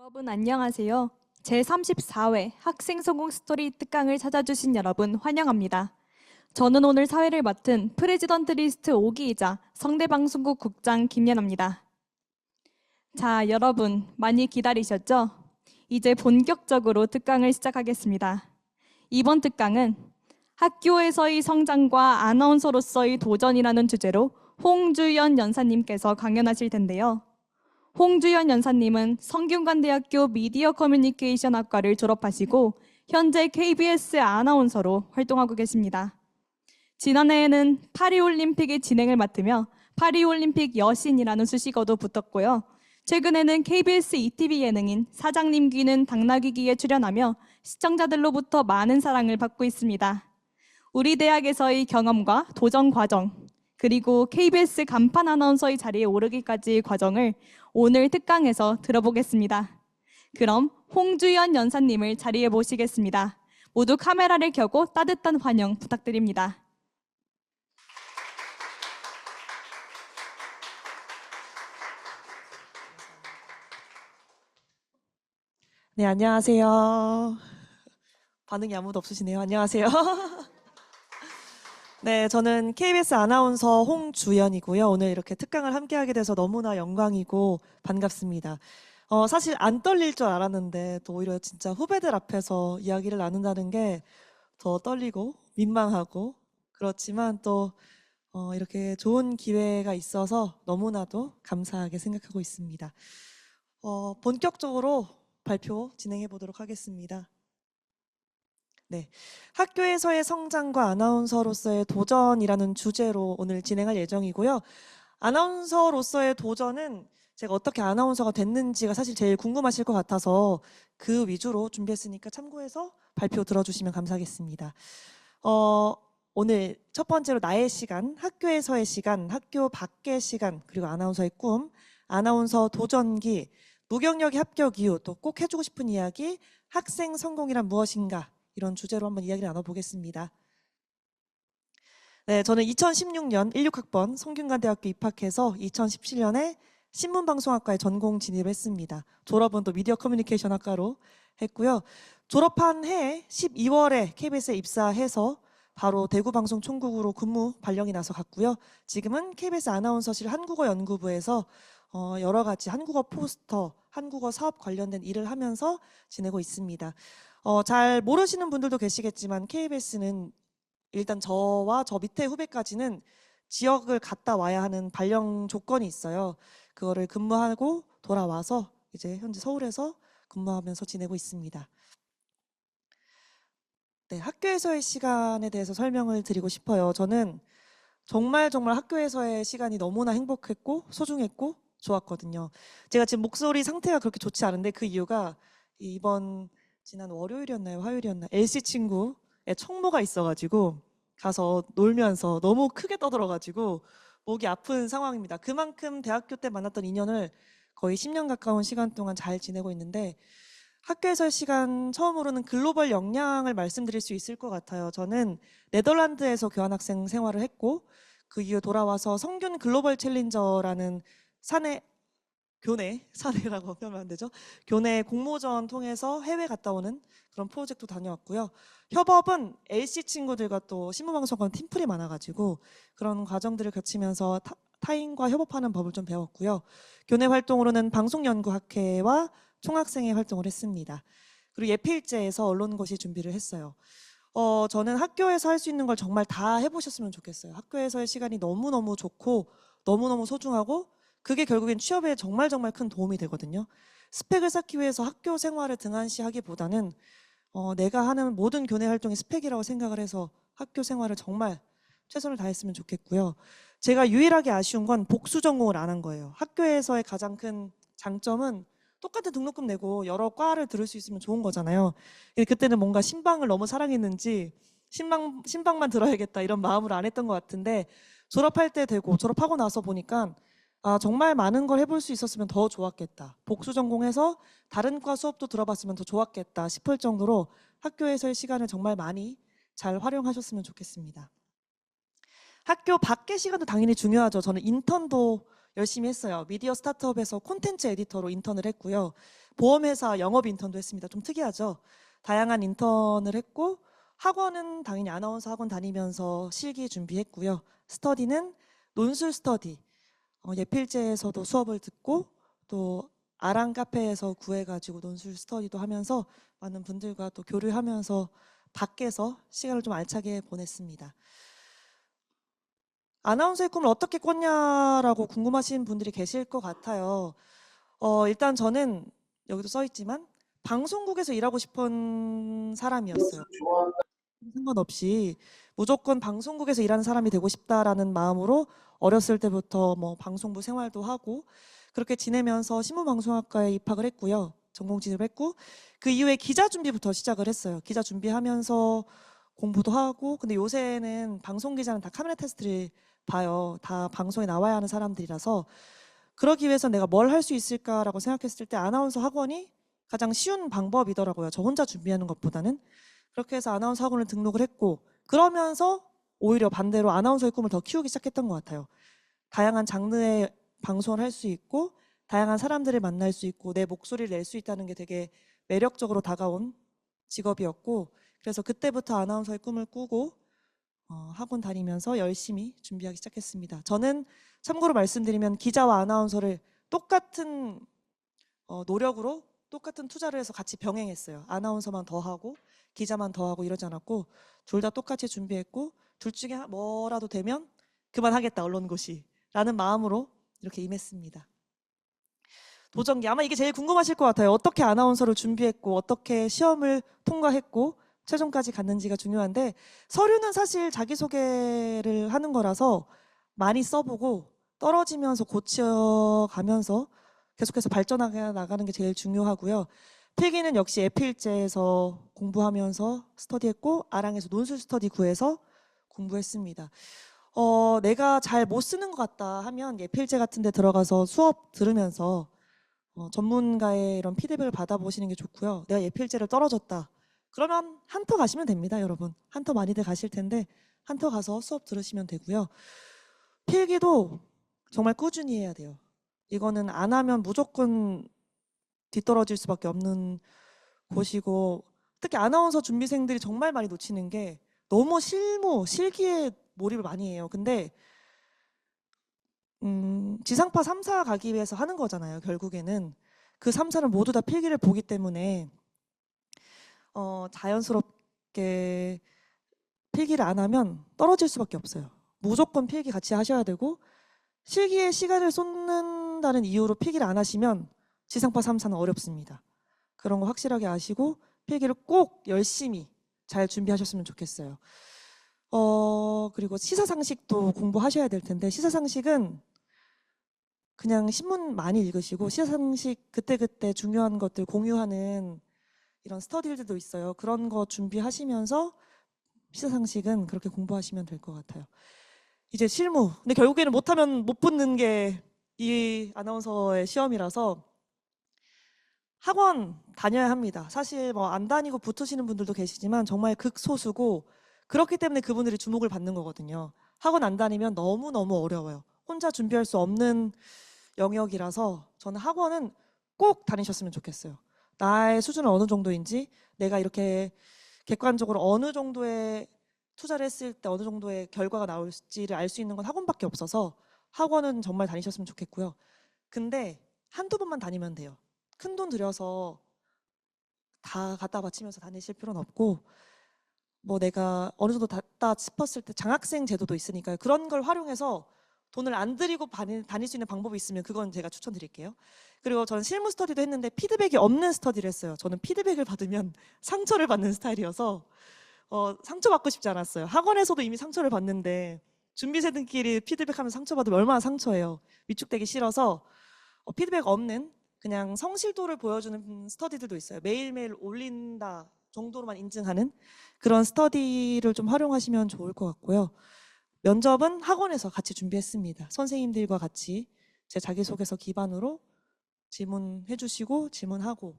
여러분 안녕하세요. 제34회 학생 성공 스토리 특강을 찾아주신 여러분 환영합니다. 저는 오늘 사회를 맡은 프레지던트 리스트 5기이자 성대방송국 국장 김예나입니다. 자, 여러분 많이 기다리셨죠? 이제 본격적으로 특강을 시작하겠습니다. 이번 특강은 학교에서의 성장과 아나운서로서의 도전이라는 주제로 홍주연 연사님께서 강연하실 텐데요. 홍주연 연사님은 성균관대학교 미디어 커뮤니케이션 학과를 졸업하시고 현재 KBS 아나운서로 활동하고 계십니다. 지난해에는 파리올림픽의 진행을 맡으며 파리올림픽 여신이라는 수식어도 붙었고요. 최근에는 KBS ETV 예능인 사장님 귀는 당나귀 귀에 출연하며 시청자들로부터 많은 사랑을 받고 있습니다. 우리 대학에서의 경험과 도전 과정, 그리고 KBS 간판 아나운서의 자리에 오르기까지의 과정을 오늘 특강에서 들어보겠습니다. 그럼 홍주연 연사님을 자리에 모시겠습니다. 모두 카메라를 켜고 따뜻한 환영 부탁드립니다. 네, 안녕하세요. 반응이 아무도 없으시네요. 안녕하세요. 네, 저는 KBS 아나운서 홍주연이고요. 오늘 이렇게 특강을 함께하게 돼서 너무나 영광이고 반갑습니다. 사실 안 떨릴 줄 알았는데 또 오히려 진짜 후배들 앞에서 이야기를 나눈다는 게 더 떨리고 민망하고 그렇지만 또 이렇게 좋은 기회가 있어서 너무나도 감사하게 생각하고 있습니다. 본격적으로 발표 진행해 보도록 하겠습니다. 네, 학교에서의 성장과 아나운서로서의 도전이라는 주제로 오늘 진행할 예정이고요. 아나운서로서의 도전은 제가 어떻게 아나운서가 됐는지가 사실 제일 궁금하실 것 같아서 그 위주로 준비했으니까 참고해서 발표 들어주시면 감사하겠습니다. 오늘 첫 번째로 나의 시간, 학교에서의 시간, 학교 밖의 시간, 그리고 아나운서의 꿈, 아나운서 도전기, 무경력의 합격 이유, 또 꼭 해주고 싶은 이야기, 학생 성공이란 무엇인가, 이런 주제로 한번 이야기를 나눠보겠습니다. 네, 저는 2016년 16학번 성균관대학교 입학해서 2017년에 신문방송학과에 전공 진입했습니다. 졸업은 또 미디어 커뮤니케이션 학과로 했고요. 졸업한 해 12월에 KBS에 입사해서 바로 대구방송총국으로 근무 발령이 나서 갔고요. 지금은 KBS 아나운서실 한국어 연구부에서 여러 가지 한국어 포스터, 한국어 사업 관련된 일을 하면서 지내고 있습니다. 잘 모르시는 분들도 계시겠지만 KBS는 일단 저와 저 밑에 후배까지는 지역을 갔다 와야 하는 발령 조건이 있어요. 그거를 근무하고 돌아와서 이제 현재 서울에서 근무하면서 지내고 있습니다. 네, 학교에서의 시간에 대해서 설명을 드리고 싶어요. 저는 정말 학교에서의 시간이 너무나 행복했고 소중했고 좋았거든요. 제가 지금 목소리 상태가 그렇게 좋지 않은데 그 이유가 이번 지난 월요일이었나요? 화요일이었나요? LC 친구의 청모가 있어가지고 가서 놀면서 너무 크게 떠들어가지고 목이 아픈 상황입니다. 그만큼 대학교 때 만났던 인연을 거의 10년 가까운 시간 동안 잘 지내고 있는데 학교에서의 시간 처음으로는 글로벌 역량을 말씀드릴 수 있을 것 같아요. 저는 네덜란드에서 교환학생 생활을 했고 그 이후 돌아와서 성균 글로벌 챌린저라는 사내라고 표현하면 안 되죠. 교내 공모전 통해서 해외 갔다 오는 그런 프로젝트 다녀왔고요. 협업은 LC 친구들과 또 신문방송관 팀플이 많아가지고 그런 과정들을 거치면서 타인과 협업하는 법을 좀 배웠고요. 교내 활동으로는 방송연구학회와 총학생회 활동을 했습니다. 그리고 예필제에서 언론고시 준비를 했어요. 저는 학교에서 할 수 있는 걸 정말 다 해보셨으면 좋겠어요. 학교에서의 시간이 너무너무 좋고 너무너무 소중하고 그게 결국엔 취업에 정말 큰 도움이 되거든요. 스펙을 쌓기 위해서 학교 생활을 등한시하기보다는 내가 하는 모든 교내 활동이 스펙이라고 생각을 해서 학교 생활을 정말 최선을 다했으면 좋겠고요. 제가 유일하게 아쉬운 건 복수 전공을 안 한 거예요. 학교에서의 가장 큰 장점은 똑같은 등록금 내고 여러 과를 들을 수 있으면 좋은 거잖아요. 그때는 뭔가 신방을 너무 사랑했는지 신방만 들어야겠다 이런 마음으로 안 했던 것 같은데 졸업할 때 되고 졸업하고 나서 보니까 정말 많은 걸 해볼 수 있었으면 더 좋았겠다. 복수 전공해서 다른 과 수업도 들어봤으면 더 좋았겠다 싶을 정도로 학교에서의 시간을 정말 많이 잘 활용하셨으면 좋겠습니다. 학교 밖의 시간도 당연히 중요하죠. 저는 인턴도 열심히 했어요. 미디어 스타트업에서 콘텐츠 에디터로 인턴을 했고요. 보험회사 영업 인턴도 했습니다. 좀 특이하죠? 다양한 인턴을 했고 학원은 당연히 아나운서 학원 다니면서 실기 준비했고요. 스터디는 논술 스터디, 예필제에서도 수업을 듣고 또 아랑 카페에서 구해가지고 논술 스터디도 하면서 많은 분들과 또 교류하면서 밖에서 시간을 좀 알차게 보냈습니다. 아나운서의 꿈을 어떻게 꿨냐라고 궁금하신 분들이 계실 것 같아요. 일단 저는 여기도 써 있지만 방송국에서 일하고 싶은 사람이었어요. 상관없이 무조건 방송국에서 일하는 사람이 되고 싶다라는 마음으로 어렸을 때부터 뭐 방송부 생활도 하고 그렇게 지내면서 신문방송학과에 입학을 했고요. 전공 진입을 했고 그 이후에 기자 준비부터 시작을 했어요. 기자 준비하면서 공부도 하고 근데 요새는 방송 기자는 다 카메라 테스트를 봐요. 다 방송에 나와야 하는 사람들이라서 그러기 위해서 내가 뭘 할 수 있을까라고 생각했을 때 아나운서 학원이 가장 쉬운 방법이더라고요. 저 혼자 준비하는 것보다는. 그렇게 해서 아나운서 학원을 등록을 했고 그러면서 오히려 반대로 아나운서의 꿈을 더 키우기 시작했던 것 같아요. 다양한 장르의 방송을 할 수 있고 다양한 사람들을 만날 수 있고 내 목소리를 낼 수 있다는 게 되게 매력적으로 다가온 직업이었고 그래서 그때부터 아나운서의 꿈을 꾸고 학원 다니면서 열심히 준비하기 시작했습니다. 저는 참고로 말씀드리면 기자와 아나운서를 똑같은 노력으로 똑같은 투자를 해서 같이 병행했어요. 아나운서만 더 하고 기자만 더 하고 이러지 않았고 둘 다 똑같이 준비했고 둘 중에 뭐라도 되면 그만하겠다 언론고시 라는 마음으로 이렇게 임했습니다. 도전기 아마 이게 제일 궁금하실 것 같아요. 어떻게 아나운서를 준비했고 어떻게 시험을 통과했고 최종까지 갔는지가 중요한데 서류는 사실 자기소개를 하는 거라서 많이 써보고 떨어지면서 고쳐가면서 계속해서 발전하게 나가는 게 제일 중요하고요. 필기는 역시 에필제에서 공부하면서 스터디했고 아랑에서 논술 스터디 구해서 공부했습니다. 내가 잘 못 쓰는 것 같다 하면 예필제 같은 데 들어가서 수업 들으면서 전문가의 이런 피드백을 받아보시는 게 좋고요. 내가 예필제를 떨어졌다. 그러면 한터 가시면 됩니다, 여러분. 한터 많이들 가실 텐데 한터 가서 수업 들으시면 되고요. 필기도 정말 꾸준히 해야 돼요. 이거는 안 하면 무조건 뒤떨어질 수밖에 없는 곳이고 특히 아나운서 준비생들이 정말 많이 놓치는 게 너무 실기에 몰입을 많이 해요. 근데 지상파 3사 가기 위해서 하는 거잖아요. 결국에는 그 3사는 모두 다 필기를 보기 때문에 자연스럽게 필기를 안 하면 떨어질 수밖에 없어요. 무조건 필기 같이 하셔야 되고 실기에 시간을 쏟는다는 이유로 필기를 안 하시면 지상파 3사는 어렵습니다. 그런 거 확실하게 아시고 필기를 꼭 열심히 잘 준비하셨으면 좋겠어요. 그리고 시사상식도 공부하셔야 될 텐데 시사상식은 그냥 신문 많이 읽으시고 시사상식 그때그때 중요한 것들 공유하는 이런 스터디들도 있어요. 그런 거 준비하시면서 시사상식은 그렇게 공부하시면 될 것 같아요. 이제 실무. 근데 결국에는 못하면 못 붙는 게 이 아나운서의 시험이라서 학원 다녀야 합니다. 사실 뭐 안 다니고 붙으시는 분들도 계시지만 정말 극소수고 그렇기 때문에 그분들이 주목을 받는 거거든요. 학원 안 다니면 너무너무 어려워요. 혼자 준비할 수 없는 영역이라서 저는 학원은 꼭 다니셨으면 좋겠어요. 나의 수준은 어느 정도인지 내가 이렇게 객관적으로 어느 정도의 투자를 했을 때 어느 정도의 결과가 나올지를 알 수 있는 건 학원밖에 없어서 학원은 정말 다니셨으면 좋겠고요. 근데 한두 번만 다니면 돼요. 큰 돈 들여서 다 갖다 바치면서 다니실 필요는 없고 뭐 내가 어느 정도 됐다 싶었을 때 장학생 제도도 있으니까요. 그런 걸 활용해서 돈을 안 들이고 다닐 수 있는 방법이 있으면 그건 제가 추천드릴게요. 그리고 저는 실무 스터디도 했는데 피드백이 없는 스터디를 했어요. 저는 피드백을 받으면 상처를 받는 스타일이어서 상처받고 싶지 않았어요. 학원에서도 이미 상처를 받는데 준비생들끼리 피드백하면 상처받으면 얼마나 상처예요. 위축되기 싫어서 피드백 없는 그냥 성실도를 보여주는 스터디들도 있어요. 매일매일 올린다 정도로만 인증하는 그런 스터디를 좀 활용하시면 좋을 것 같고요. 면접은 학원에서 같이 준비했습니다. 선생님들과 같이 제 자기소개서 기반으로 질문해 주시고 질문하고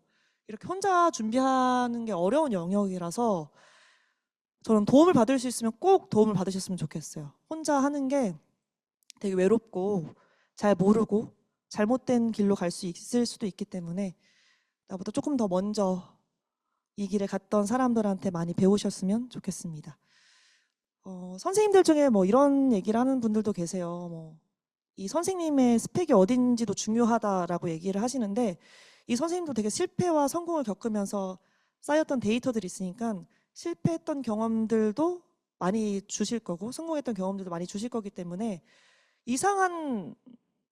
이렇게 혼자 준비하는 게 어려운 영역이라서 저는 도움을 받을 수 있으면 꼭 도움을 받으셨으면 좋겠어요. 혼자 하는 게 되게 외롭고 잘 모르고 잘못된 길로 갈 수 있을 수도 있기 때문에 나보다 조금 더 먼저 이 길을 갔던 사람들한테 많이 배우셨으면 좋겠습니다. 선생님들 중에 뭐 이런 얘기를 하는 분들도 계세요. 이 선생님의 스펙이 어딘지도 중요하다라고 얘기를 하시는데 이 선생님도 되게 실패와 성공을 겪으면서 쌓였던 데이터들이 있으니까 실패했던 경험들도 많이 주실 거고 성공했던 경험들도 많이 주실 거기 때문에 이상한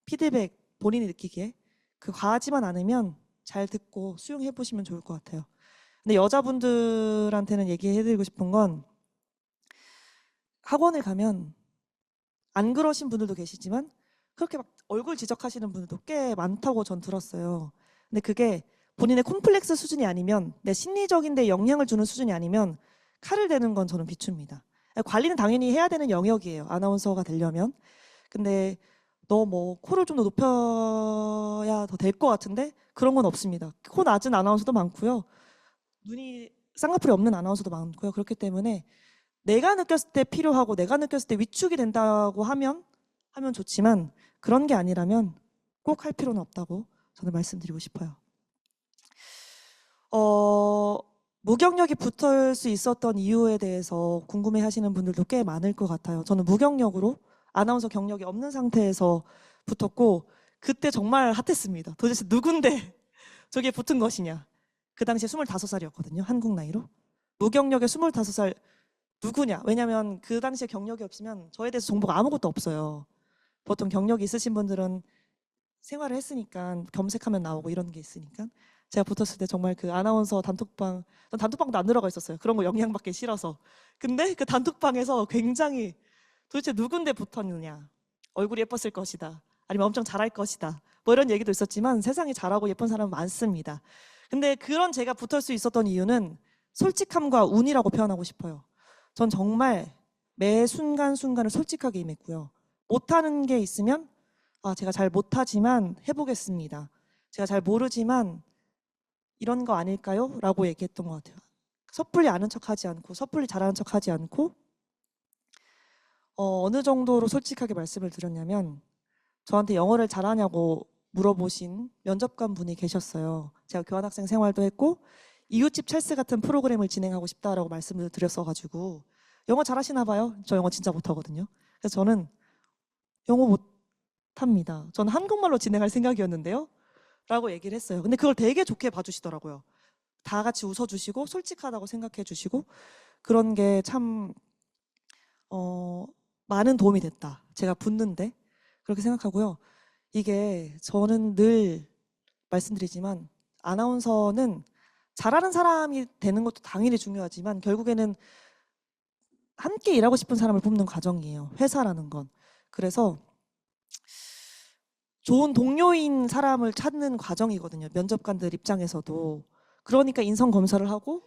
피드백 본인이 느끼기에 그 과하지만 않으면 잘 듣고 수용해 보시면 좋을 것 같아요. 근데 여자분들한테는 얘기해드리고 싶은 건 학원을 가면 안 그러신 분들도 계시지만 그렇게 막 얼굴 지적하시는 분들도 꽤 많다고 전 들었어요. 근데 그게 본인의 콤플렉스 수준이 아니면 내 심리적인 데 영향을 주는 수준이 아니면 칼을 대는 건 저는 비추입니다. 관리는 당연히 해야 되는 영역이에요. 아나운서가 되려면. 근데 너 뭐 코를 좀 더 높여야 더 될 것 같은데 그런 건 없습니다. 코 낮은 아나운서도 많고요. 눈이 쌍꺼풀이 없는 아나운서도 많고요. 그렇기 때문에 내가 느꼈을 때 필요하고 내가 느꼈을 때 위축이 된다고 하면 좋지만 그런 게 아니라면 꼭 할 필요는 없다고 저는 말씀드리고 싶어요. 무경력이 붙을 수 있었던 이유에 대해서 궁금해 하시는 분들도 꽤 많을 것 같아요. 저는 무경력으로 아나운서 경력이 없는 상태에서 붙었고 그때 정말 핫했습니다. 도대체 누군데 저게 붙은 것이냐. 그 당시에 25살이었거든요. 한국 나이로. 무경력에 25살 누구냐. 왜냐면 그 당시에 경력이 없으면 저에 대해서 정보가 아무것도 없어요. 보통 경력이 있으신 분들은 생활을 했으니까 검색하면 나오고 이런 게 있으니까 제가 붙었을 때 정말 그 아나운서 단톡방, 전 단톡방도 안 들어가 있었어요. 그런 거 영향받기 싫어서. 근데 그 단톡방에서 굉장히 도대체 누군데 붙었느냐. 얼굴이 예뻤을 것이다. 아니면 엄청 잘할 것이다. 뭐 이런 얘기도 있었지만 세상에 잘하고 예쁜 사람은 많습니다. 근데 그런 제가 붙을 수 있었던 이유는 솔직함과 운이라고 표현하고 싶어요. 전 정말 매 순간순간을 솔직하게 임했고요. 못하는 게 있으면 제가 잘 못하지만 해보겠습니다. 제가 잘 모르지만 이런 거 아닐까요? 라고 얘기했던 것 같아요. 섣불리 아는 척하지 않고 섣불리 잘하는 척하지 않고 어느 정도로 솔직하게 말씀을 드렸냐면 저한테 영어를 잘하냐고 물어보신 면접관 분이 계셨어요. 제가 교환학생 생활도 했고 이웃집 찰스 같은 프로그램을 진행하고 싶다라고 말씀을 드렸어가지고 영어 잘하시나 봐요? 저 영어 진짜 못하거든요. 그래서 저는 영어 못합니다. 저는 한국말로 진행할 생각이었는데요. 라고 얘기를 했어요. 근데 그걸 되게 좋게 봐주시더라고요. 다 같이 웃어주시고 솔직하다고 생각해 주시고 그런 게 참 많은 도움이 됐다. 제가 붙는데 그렇게 생각하고요. 이게 저는 늘 말씀드리지만 아나운서는 잘하는 사람이 되는 것도 당연히 중요하지만 결국에는 함께 일하고 싶은 사람을 뽑는 과정이에요. 회사라는 건. 그래서 좋은 동료인 사람을 찾는 과정이거든요. 면접관들 입장에서도. 그러니까 인성 검사를 하고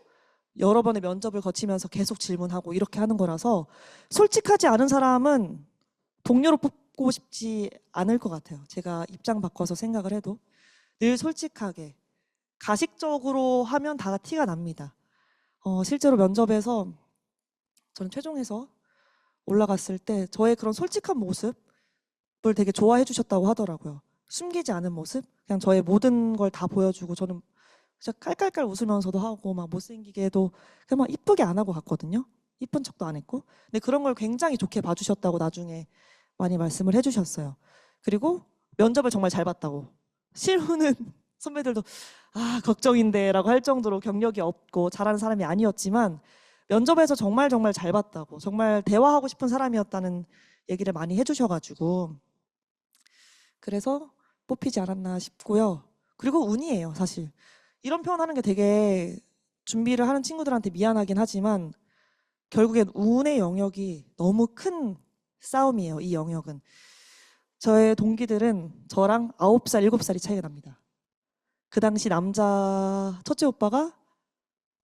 여러 번의 면접을 거치면서 계속 질문하고 이렇게 하는 거라서 솔직하지 않은 사람은 동료로 뽑고 싶지 않을 것 같아요. 제가 입장 바꿔서 생각을 해도 늘 솔직하게 가식적으로 하면 다 티가 납니다. 실제로 면접에서 저는 최종에서 올라갔을 때 저의 그런 솔직한 모습을 되게 좋아해 주셨다고 하더라고요. 숨기지 않은 모습, 그냥 저의 모든 걸 다 보여주고 저는 진짜 깔깔깔 웃으면서도 하고 막 못생기게 해도 그냥 막 이쁘게 안 하고 갔거든요. 이쁜 척도 안 했고. 근데 그런 걸 굉장히 좋게 봐주셨다고 나중에 많이 말씀을 해주셨어요. 그리고 면접을 정말 잘 봤다고. 실무는 선배들도 걱정인데 라고 할 정도로 경력이 없고 잘하는 사람이 아니었지만 면접에서 정말 정말 잘 봤다고 정말 대화하고 싶은 사람이었다는 얘기를 많이 해주셔가지고 그래서 뽑히지 않았나 싶고요. 그리고 운이에요, 사실. 이런 표현하는 게 되게 준비를 하는 친구들한테 미안하긴 하지만 결국엔 운의 영역이 너무 큰 싸움이에요, 이 영역은. 저의 동기들은 저랑 9살, 7살이 차이가 납니다. 그 당시 남자 첫째 오빠가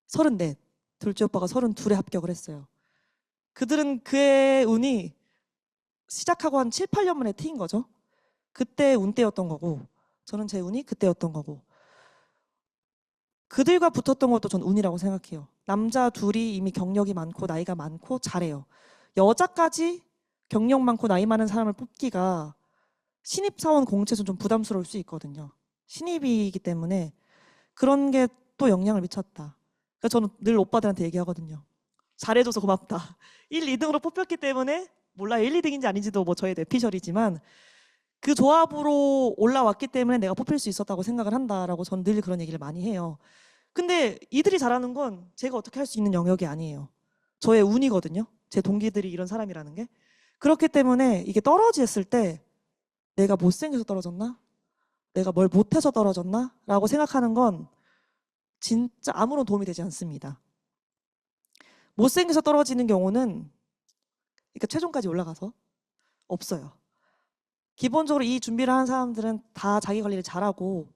34, 둘째 오빠가 32에 합격을 했어요. 그들은 그의 운이 시작하고 한 7, 8년 만에 트인 거죠. 그때 운 때였던 거고 저는 제 운이 그때였던 거고 그들과 붙었던 것도 전 운이라고 생각해요. 남자 둘이 이미 경력이 많고 나이가 많고 잘해요. 여자까지 경력 많고 나이 많은 사람을 뽑기가 신입사원 공채는 좀 부담스러울 수 있거든요. 신입이기 때문에 그런 게 또 영향을 미쳤다. 그래서 저는 늘 오빠들한테 얘기하거든요. 잘해줘서 고맙다. 1, 2등으로 뽑혔기 때문에 몰라 1, 2등인지 아닌지도 뭐 저의 뇌피셜이지만 그 조합으로 올라왔기 때문에 내가 뽑힐 수 있었다고 생각을 한다라고 저는 늘 그런 얘기를 많이 해요. 근데 이들이 잘하는 건 제가 어떻게 할 수 있는 영역이 아니에요. 저의 운이거든요. 제 동기들이 이런 사람이라는 게. 그렇기 때문에 이게 떨어졌을 때 내가 못생겨서 떨어졌나? 내가 뭘 못해서 떨어졌나? 라고 생각하는 건 진짜 아무런 도움이 되지 않습니다. 못생겨서 떨어지는 경우는 그러니까 최종까지 올라가서 없어요. 기본적으로 이 준비를 하는 사람들은 다 자기 관리를 잘하고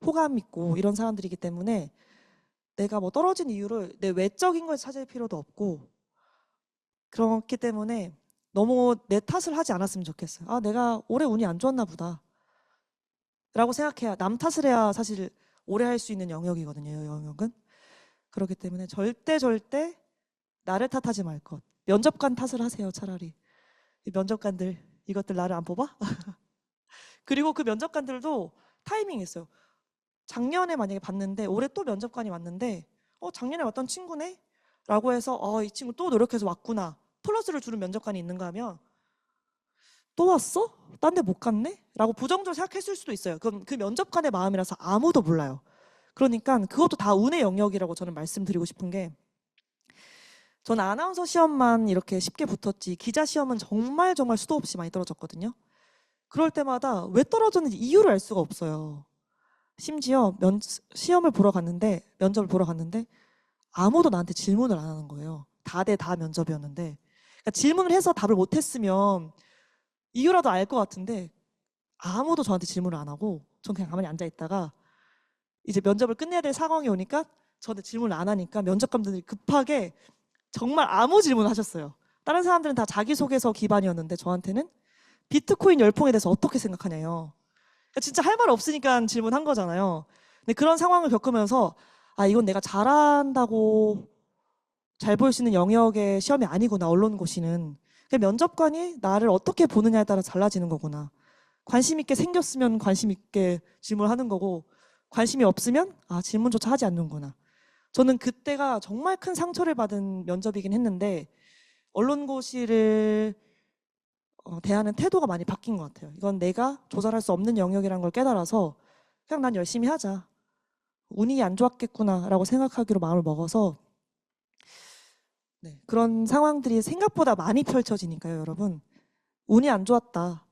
호감 있고 이런 사람들이기 때문에 내가 뭐 떨어진 이유를 내 외적인 걸 찾을 필요도 없고 그렇기 때문에 너무 내 탓을 하지 않았으면 좋겠어요. 아, 내가 올해 운이 안 좋았나 보다. 라고 생각해야 남 탓을 해야 사실 오래 할 수 있는 영역이거든요. 이 영역은. 그렇기 때문에 절대 나를 탓하지 말 것. 면접관 탓을 하세요. 차라리. 이 면접관들 이것들 나를 안 뽑아? 그리고 그 면접관들도 타이밍이 있어요. 작년에 만약에 봤는데 올해 또 면접관이 왔는데 작년에 왔던 친구네? 라고 해서 이 친구 또 노력해서 왔구나. 플러스를 주는 면접관이 있는가 하면 또 왔어? 딴 데 못 갔네? 라고 부정적으로 생각했을 수도 있어요. 그럼 그 면접관의 마음이라서 아무도 몰라요. 그러니까 그것도 다 운의 영역이라고 저는 말씀드리고 싶은 게 저는 아나운서 시험만 이렇게 쉽게 붙었지 기자 시험은 정말 수도 없이 많이 떨어졌거든요. 그럴 때마다 왜 떨어졌는지 이유를 알 수가 없어요. 심지어 시험을 보러 갔는데 면접을 보러 갔는데 아무도 나한테 질문을 안 하는 거예요. 다 대 다 면접이었는데 그러니까 질문을 해서 답을 못했으면 이유라도 알 것 같은데 아무도 저한테 질문을 안 하고 전 그냥 가만히 앉아 있다가 이제 면접을 끝내야 될 상황이 오니까 저한테 질문을 안 하니까 면접관들이 급하게 정말 아무 질문을 하셨어요. 다른 사람들은 다 자기소개서 기반이었는데 저한테는 비트코인 열풍에 대해서 어떻게 생각하냐요. 그러니까 진짜 할 말 없으니까 질문한 거잖아요. 근데 그런 상황을 겪으면서 이건 내가 잘한다고 잘 보일 수 있는 영역의 시험이 아니구나. 언론고시는. 면접관이 나를 어떻게 보느냐에 따라 달라지는 거구나. 관심 있게 생겼으면 관심 있게 질문하는 거고 관심이 없으면 질문조차 하지 않는구나. 저는 그때가 정말 큰 상처를 받은 면접이긴 했는데 언론고시를 대하는 태도가 많이 바뀐 것 같아요. 이건 내가 조절할 수 없는 영역이라는 걸 깨달아서 그냥 난 열심히 하자. 운이 안 좋았겠구나라고 생각하기로 마음을 먹어서 그런 상황들이 생각보다 많이 펼쳐지니까요, 여러분. 운이 안 좋았다.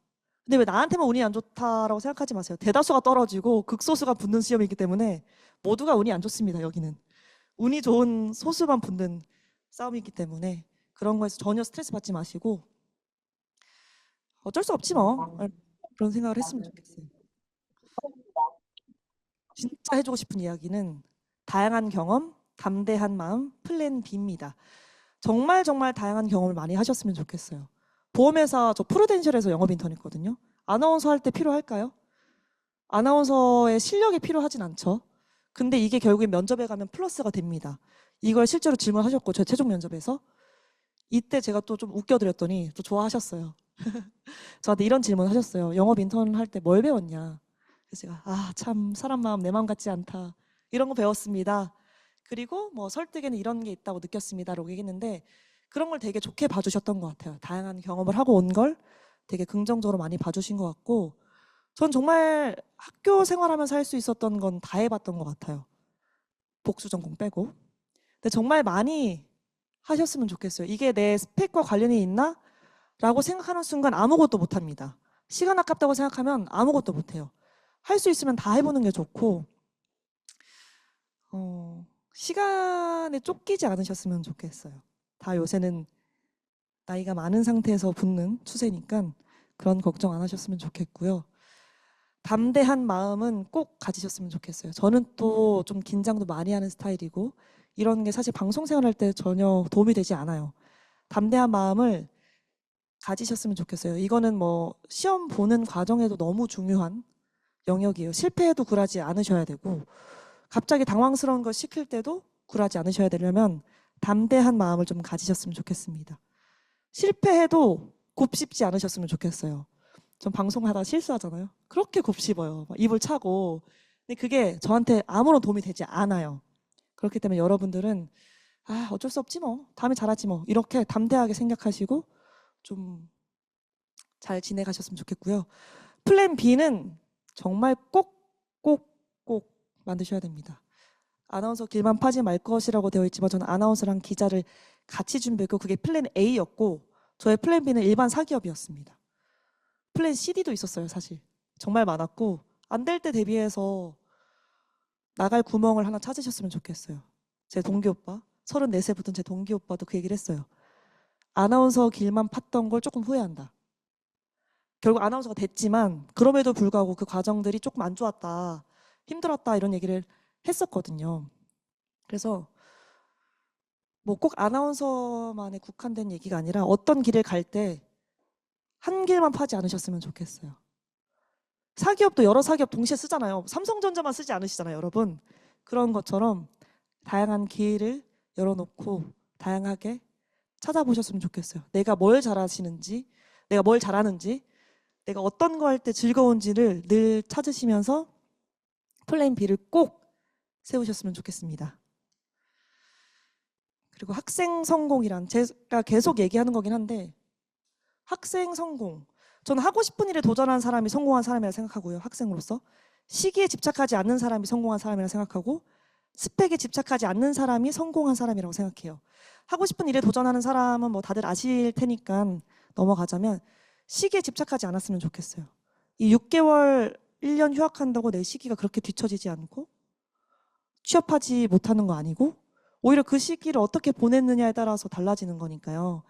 근데 왜 나한테만 운이 안 좋다라고 생각하지 마세요. 대다수가 떨어지고 극소수가 붙는 시험이기 때문에 모두가 운이 안 좋습니다, 여기는. 운이 좋은 소수만 붙는 싸움이기 때문에 그런 거에서 전혀 스트레스 받지 마시고 어쩔 수 없지 뭐. 그런 생각을 했으면 좋겠어요. 진짜 해주고 싶은 이야기는 다양한 경험, 담대한 마음, 플랜 B입니다. 정말 다양한 경험을 많이 하셨으면 좋겠어요. 보험회사 저 프루덴셜에서 영업 인턴 했거든요. 아나운서 할 때 필요할까요? 아나운서의 실력이 필요하진 않죠. 근데 이게 결국엔 면접에 가면 플러스가 됩니다. 이걸 실제로 질문하셨고 저 최종 면접에서 이때 제가 또 좀 웃겨드렸더니 또 좋아하셨어요. 저한테 이런 질문 하셨어요. 영업 인턴 할 때 뭘 배웠냐? 그래서 제가 참 사람 마음 내 마음 같지 않다. 이런 거 배웠습니다. 그리고 뭐 설득에는 이런 게 있다고 느꼈습니다라고 얘기했는데 그런 걸 되게 좋게 봐주셨던 것 같아요. 다양한 경험을 하고 온 걸 되게 긍정적으로 많이 봐주신 것 같고 전 정말 학교 생활하면서 할 수 있었던 건 다 해봤던 것 같아요. 복수 전공 빼고. 근데 정말 많이 하셨으면 좋겠어요. 이게 내 스펙과 관련이 있나? 라고 생각하는 순간 아무것도 못합니다. 시간 아깝다고 생각하면 아무것도 못해요. 할 수 있으면 다 해보는 게 좋고 시간에 쫓기지 않으셨으면 좋겠어요. 다 요새는 나이가 많은 상태에서 붙는 추세니까 그런 걱정 안 하셨으면 좋겠고요. 담대한 마음은 꼭 가지셨으면 좋겠어요. 저는 또 좀 긴장도 많이 하는 스타일이고 이런 게 사실 방송 생활할 때 전혀 도움이 되지 않아요. 담대한 마음을 가지셨으면 좋겠어요. 이거는 뭐 시험 보는 과정에도 너무 중요한 영역이에요. 실패해도 굴하지 않으셔야 되고 갑자기 당황스러운 걸 시킬 때도 굴하지 않으셔야 되려면 담대한 마음을 좀 가지셨으면 좋겠습니다. 실패해도 곱씹지 않으셨으면 좋겠어요. 전 방송하다 실수하잖아요. 그렇게 곱씹어요. 막 입을 차고. 근데 그게 저한테 아무런 도움이 되지 않아요. 그렇기 때문에 여러분들은 어쩔 수 없지 뭐. 다음에 잘하지 뭐. 이렇게 담대하게 생각하시고 좀 잘 지내가셨으면 좋겠고요. 플랜 B는 정말 꼭 만드셔야 됩니다. 아나운서 길만 파지 말 것이라고 되어 있지만 저는 아나운서랑 기자를 같이 준비했고 그게 플랜 A였고 저의 플랜 B는 일반 사기업이었습니다. 플랜 CD도 있었어요, 사실. 정말 많았고 안 될 때 대비해서 나갈 구멍을 하나 찾으셨으면 좋겠어요. 제 동기 오빠, 34세 붙은 제 동기 오빠도 그 얘기를 했어요. 아나운서 길만 팠던 걸 조금 후회한다. 결국 아나운서가 됐지만 그럼에도 불구하고 그 과정들이 조금 안 좋았다, 힘들었다 이런 얘기를 했었거든요. 그래서 뭐 꼭 아나운서만에 국한된 얘기가 아니라 어떤 길을 갈 때 한 길만 파지 않으셨으면 좋겠어요. 사기업도 여러 사기업 동시에 쓰잖아요. 삼성전자만 쓰지 않으시잖아요, 여러분. 그런 것처럼 다양한 기회를 열어놓고 다양하게 찾아보셨으면 좋겠어요. 내가 뭘 잘하시는지, 내가 뭘 잘하는지, 내가 어떤 거 할 때 즐거운지를 늘 찾으시면서 플랜 B를 꼭 세우셨으면 좋겠습니다. 그리고 학생 성공이란 제가 계속 얘기하는 거긴 한데 학생 성공. 저는 하고 싶은 일에 도전한 사람이 성공한 사람이라 생각하고요. 학생으로서. 시기에 집착하지 않는 사람이 성공한 사람이라 생각하고 스펙에 집착하지 않는 사람이 성공한 사람이라고 생각해요. 하고 싶은 일에 도전하는 사람은 뭐 다들 아실 테니까 넘어가자면 시기에 집착하지 않았으면 좋겠어요. 이 6개월, 1년 휴학한다고 내 시기가 그렇게 뒤처지지 않고 취업하지 못하는 거 아니고 오히려 그 시기를 어떻게 보냈느냐에 따라서 달라지는 거니까요.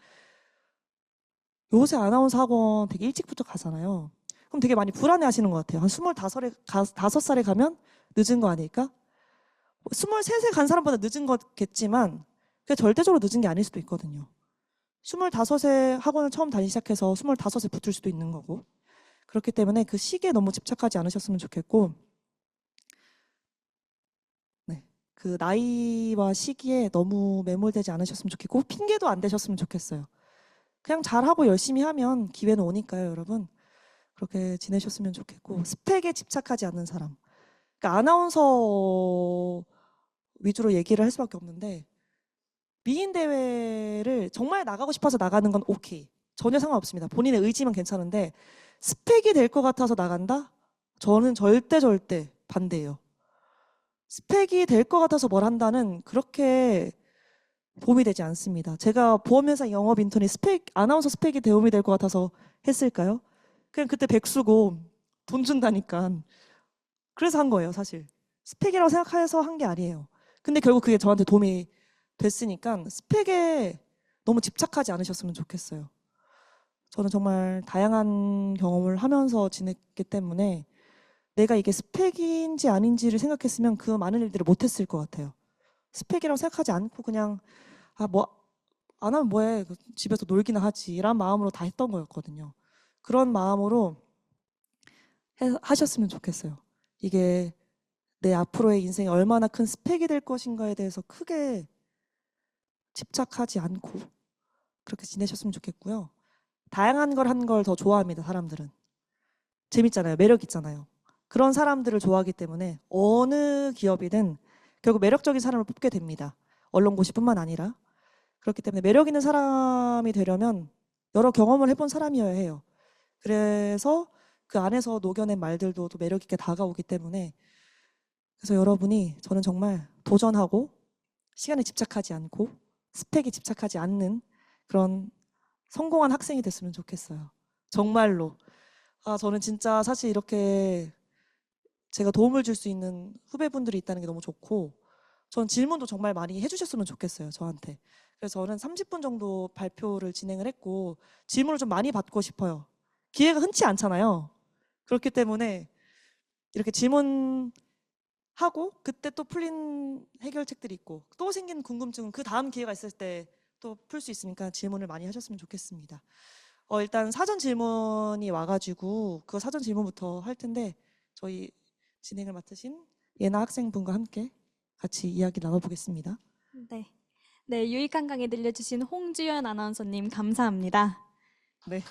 요새 아나운서 학원 되게 일찍부터 가잖아요. 그럼 되게 많이 불안해 하시는 것 같아요. 한 25살에 가면 늦은 거 아닐까? 23세 간 사람보다 늦은 거겠지만 그게 절대적으로 늦은 게 아닐 수도 있거든요. 25세 학원을 처음 다니기 시작해서 25세 붙을 수도 있는 거고. 그렇기 때문에 그 시기에 너무 집착하지 않으셨으면 좋겠고 네, 그 나이와 시기에 너무 매몰되지 않으셨으면 좋겠고 핑계도 안 대셨으면 좋겠어요. 그냥 잘하고 열심히 하면 기회는 오니까요, 여러분. 그렇게 지내셨으면 좋겠고 스펙에 집착하지 않는 사람. 그러니까 아나운서 위주로 얘기를 할 수밖에 없는데 미인 대회를 정말 나가고 싶어서 나가는 건 오케이. 전혀 상관없습니다. 본인의 의지면 괜찮은데 스펙이 될 것 같아서 나간다? 저는 절대 반대예요. 스펙이 될 것 같아서 뭘 한다는 그렇게 도움이 되지 않습니다. 제가 보험회사 영업 인턴이 아나운서 스펙이 도움이 될 것 같아서 했을까요? 그냥 그때 백수고 돈 준다니까. 그래서 한 거예요, 사실. 스펙이라고 생각해서 한 게 아니에요. 근데 결국 그게 저한테 도움이 됐으니까 스펙에 너무 집착하지 않으셨으면 좋겠어요. 저는 정말 다양한 경험을 하면서 지냈기 때문에 내가 이게 스펙인지 아닌지를 생각했으면 그 많은 일들을 못했을 것 같아요. 스펙이라고 생각하지 않고 그냥 뭐 안 하면 뭐해, 집에서 놀기나 하지 이런 마음으로 다 했던 거였거든요. 그런 마음으로 하셨으면 좋겠어요. 이게 내 앞으로의 인생이 얼마나 큰 스펙이 될 것인가에 대해서 크게 집착하지 않고 그렇게 지내셨으면 좋겠고요. 다양한 걸 한 걸 더 좋아합니다, 사람들은. 재밌잖아요. 매력 있잖아요. 그런 사람들을 좋아하기 때문에 어느 기업이든 결국 매력적인 사람을 뽑게 됩니다. 언론고시뿐만 아니라. 그렇기 때문에 매력 있는 사람이 되려면 여러 경험을 해본 사람이어야 해요. 그래서 그 안에서 녹여낸 말들도 또 매력 있게 다가오기 때문에 그래서 여러분이 저는 정말 도전하고 시간에 집착하지 않고 스펙에 집착하지 않는 그런 성공한 학생이 됐으면 좋겠어요. 정말로. 저는 진짜 사실 이렇게 제가 도움을 줄 수 있는 후배분들이 있다는 게 너무 좋고 전 질문도 정말 많이 해주셨으면 좋겠어요, 저한테. 그래서 저는 30분 정도 발표를 진행을 했고 질문을 좀 많이 받고 싶어요. 기회가 흔치 않잖아요. 그렇기 때문에 이렇게 질문하고 그때 또 풀린 해결책들이 있고 또 생긴 궁금증은 그 다음 기회가 있을 때 또 풀 수 있으니까 질문을 많이 하셨으면 좋겠습니다. 일단 사전 질문이 와가지고 그 사전 질문부터 할 텐데 저희 진행을 맡으신 예나 학생분과 함께 같이 이야기 나눠보겠습니다. 네. 네, 유익한 강의 들려주신 홍주연 아나운서님 감사합니다. 네.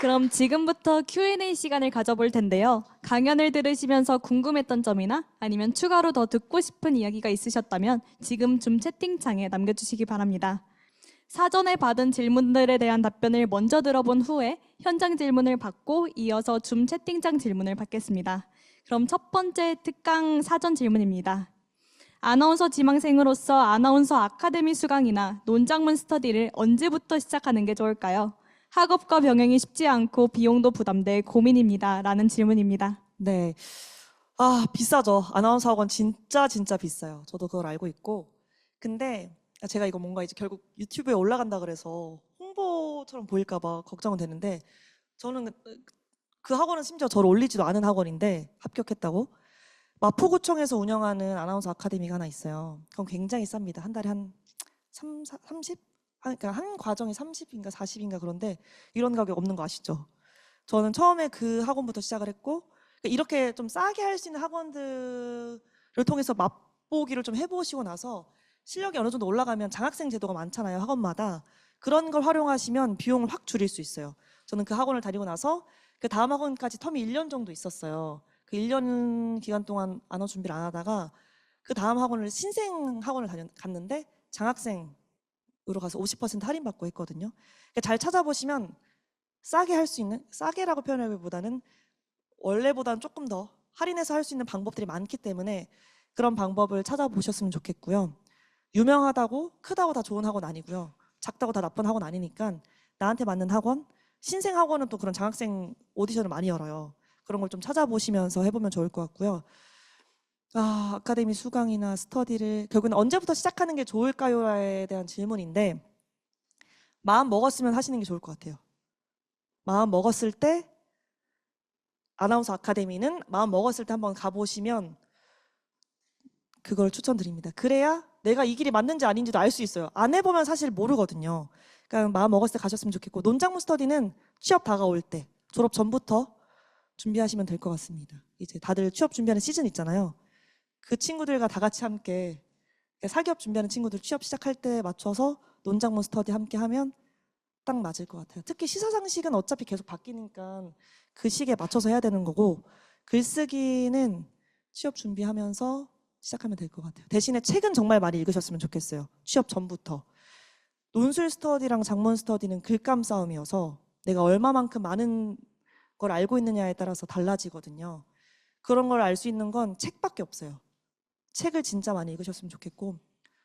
그럼 지금부터 Q&A 시간을 가져볼 텐데요. 강연을 들으시면서 궁금했던 점이나 아니면 추가로 더 듣고 싶은 이야기가 있으셨다면 지금 줌 채팅창에 남겨주시기 바랍니다. 사전에 받은 질문들에 대한 답변을 먼저 들어본 후에 현장 질문을 받고 이어서 줌 채팅창 질문을 받겠습니다. 그럼 첫 번째 특강 사전 질문입니다. 아나운서 지망생으로서 아나운서 아카데미 수강이나 논장문 스터디를 언제부터 시작하는 게 좋을까요? 학업과 병행이 쉽지 않고 비용도 부담돼 고민입니다. 라는 질문입니다. 네. 비싸죠. 아나운서 학원 진짜 비싸요. 저도 그걸 알고 있고. 근데 제가 이거 뭔가 이제 결국 유튜브에 올라간다 그래서 홍보처럼 보일까 봐 걱정은 되는데 저는 그 학원은 심지어 저를 올리지도 않은 학원인데 합격했다고. 마포구청에서 운영하는 아나운서 아카데미가 하나 있어요. 그건 굉장히 쌉니다. 한 달에 한 30? 그러니까 한 과정이 30인가 40인가 그런데 이런 가격 없는 거 아시죠? 저는 처음에 그 학원부터 시작을 했고 그러니까 이렇게 좀 싸게 할 수 있는 학원들을 통해서 맛보기를 좀 해보시고 나서 실력이 어느 정도 올라가면 장학생 제도가 많잖아요, 학원마다. 그런 걸 활용하시면 비용을 확 줄일 수 있어요. 저는 그 학원을 다니고 나서 그 다음 학원까지 텀이 1년 정도 있었어요. 그 1년 기간 동안 안어 준비를 안 하다가 그 다음 학원을 신생 학원을 갔는데 장학생으로 가서 50% 할인받고 했거든요. 그러니까 잘 찾아보시면 싸게 할 수 있는, 싸게라고 표현하기보다는 원래보다는 조금 더 할인해서 할 수 있는 방법들이 많기 때문에 그런 방법을 찾아보셨으면 좋겠고요. 유명하다고 크다고 다 좋은 학원 아니고요. 작다고 다 나쁜 학원 아니니까 나한테 맞는 학원, 신생 학원은 또 그런 장학생 오디션을 많이 열어요. 그런 걸 좀 찾아보시면서 해보면 좋을 것 같고요. 아카데미 수강이나 스터디를 결국은 언제부터 시작하는 게 좋을까요에 대한 질문인데 마음 먹었으면 하시는 게 좋을 것 같아요. 마음 먹었을 때 아나운서 아카데미는 마음 먹었을 때 한번 가보시면 그걸 추천드립니다. 그래야 내가 이 길이 맞는지 아닌지도 알 수 있어요. 안 해보면 사실 모르거든요. 그러니까 마음 먹었을 때 가셨으면 좋겠고 논장문 스터디는 취업 다가올 때 졸업 전부터 준비하시면 될 것 같습니다. 이제 다들 취업 준비하는 시즌 있잖아요. 그 친구들과 다 같이 함께 사기업 준비하는 친구들 취업 시작할 때 맞춰서 논장문 스터디 함께 하면 딱 맞을 것 같아요. 특히 시사상식은 어차피 계속 바뀌니까 그 시기에 맞춰서 해야 되는 거고 글쓰기는 취업 준비하면서 시작하면 될 것 같아요. 대신에 책은 정말 많이 읽으셨으면 좋겠어요. 취업 전부터. 논술 스터디랑 작문 스터디는 글감 싸움이어서 내가 얼마만큼 많은 걸 알고 있느냐에 따라서 달라지거든요. 그런 걸 알 수 있는 건 책밖에 없어요. 책을 진짜 많이 읽으셨으면 좋겠고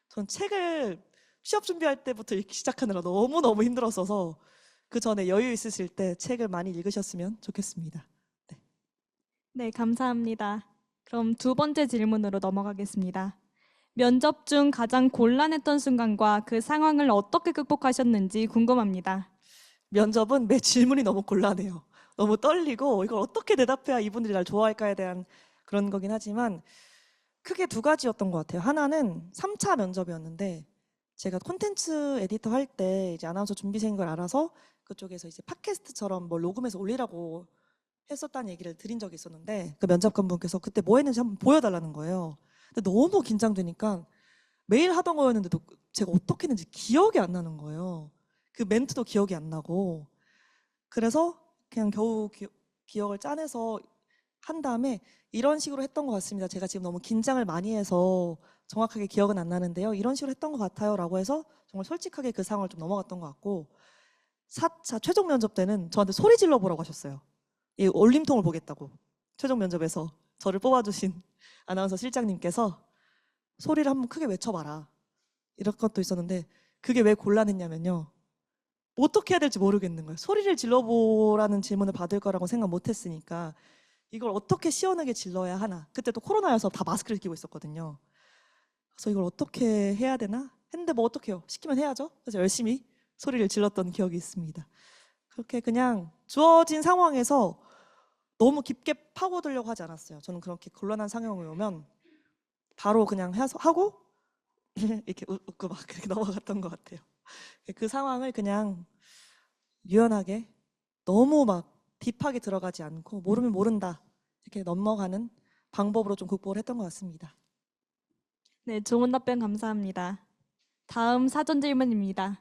전 책을 취업 준비할 때부터 읽기 시작하느라 너무너무 힘들었어서 그 전에 여유 있으실 때 책을 많이 읽으셨으면 좋겠습니다. 네. 네, 감사합니다. 그럼 두 번째 질문으로 넘어가겠습니다. 면접 중 가장 곤란했던 순간과 그 상황을 어떻게 극복하셨는지 궁금합니다. 면접은 매 질문이 너무 곤란해요. 너무 떨리고 이걸 어떻게 대답해야 이분들이 날 좋아할까에 대한 그런 거긴 하지만 크게 두 가지였던 것 같아요. 하나는 3차 면접이었는데 제가 콘텐츠 에디터 할 때 이제 아나운서 준비생인 걸 알아서 그쪽에서 이제 팟캐스트처럼 뭐 녹음해서 올리라고 했었다는 얘기를 드린 적이 있었는데 그 면접관 분께서 그때 뭐 했는지 한번 보여달라는 거예요. 근데 너무 긴장되니까 매일 하던 거였는데도 제가 어떻게 했는지 기억이 안 나는 거예요. 그 멘트도 기억이 안 나고 그래서 그냥 겨우 기억을 짜내서 한 다음에 이런 식으로 했던 것 같습니다. 제가 지금 너무 긴장을 많이 해서 정확하게 기억은 안 나는데요. 이런 식으로 했던 것 같아요. 라고 해서 정말 솔직하게 그 상황을 좀 넘어갔던 것 같고 4차 최종 면접 때는 저한테 소리 질러 보라고 하셨어요. 이 올림통을 보겠다고. 최종 면접에서 저를 뽑아주신 아나운서 실장님께서 소리를 한번 크게 외쳐봐라. 이런 것도 있었는데 그게 왜 곤란했냐면요. 어떻게 해야 될지 모르겠는 거예요. 소리를 질러보라는 질문을 받을 거라고 생각 못 했으니까 이걸 어떻게 시원하게 질러야 하나. 그때 또 코로나여서 다 마스크를 끼고 있었거든요. 그래서 이걸 어떻게 해야 되나? 했는데 뭐 어떡해요. 시키면 해야죠. 그래서 열심히 소리를 질렀던 기억이 있습니다. 그렇게 그냥 주어진 상황에서 너무 깊게 파고들려고 하지 않았어요. 저는 그렇게 곤란한 상황이 오면 바로 그냥 해서 하고 이렇게 웃고 막 그렇게 넘어갔던 것 같아요. 그 상황을 그냥 유연하게 너무 막 딥하게 들어가지 않고 모르면 모른다 이렇게 넘어가는 방법으로 좀 극복을 했던 것 같습니다. 네, 좋은 답변 감사합니다. 다음 사전 질문입니다.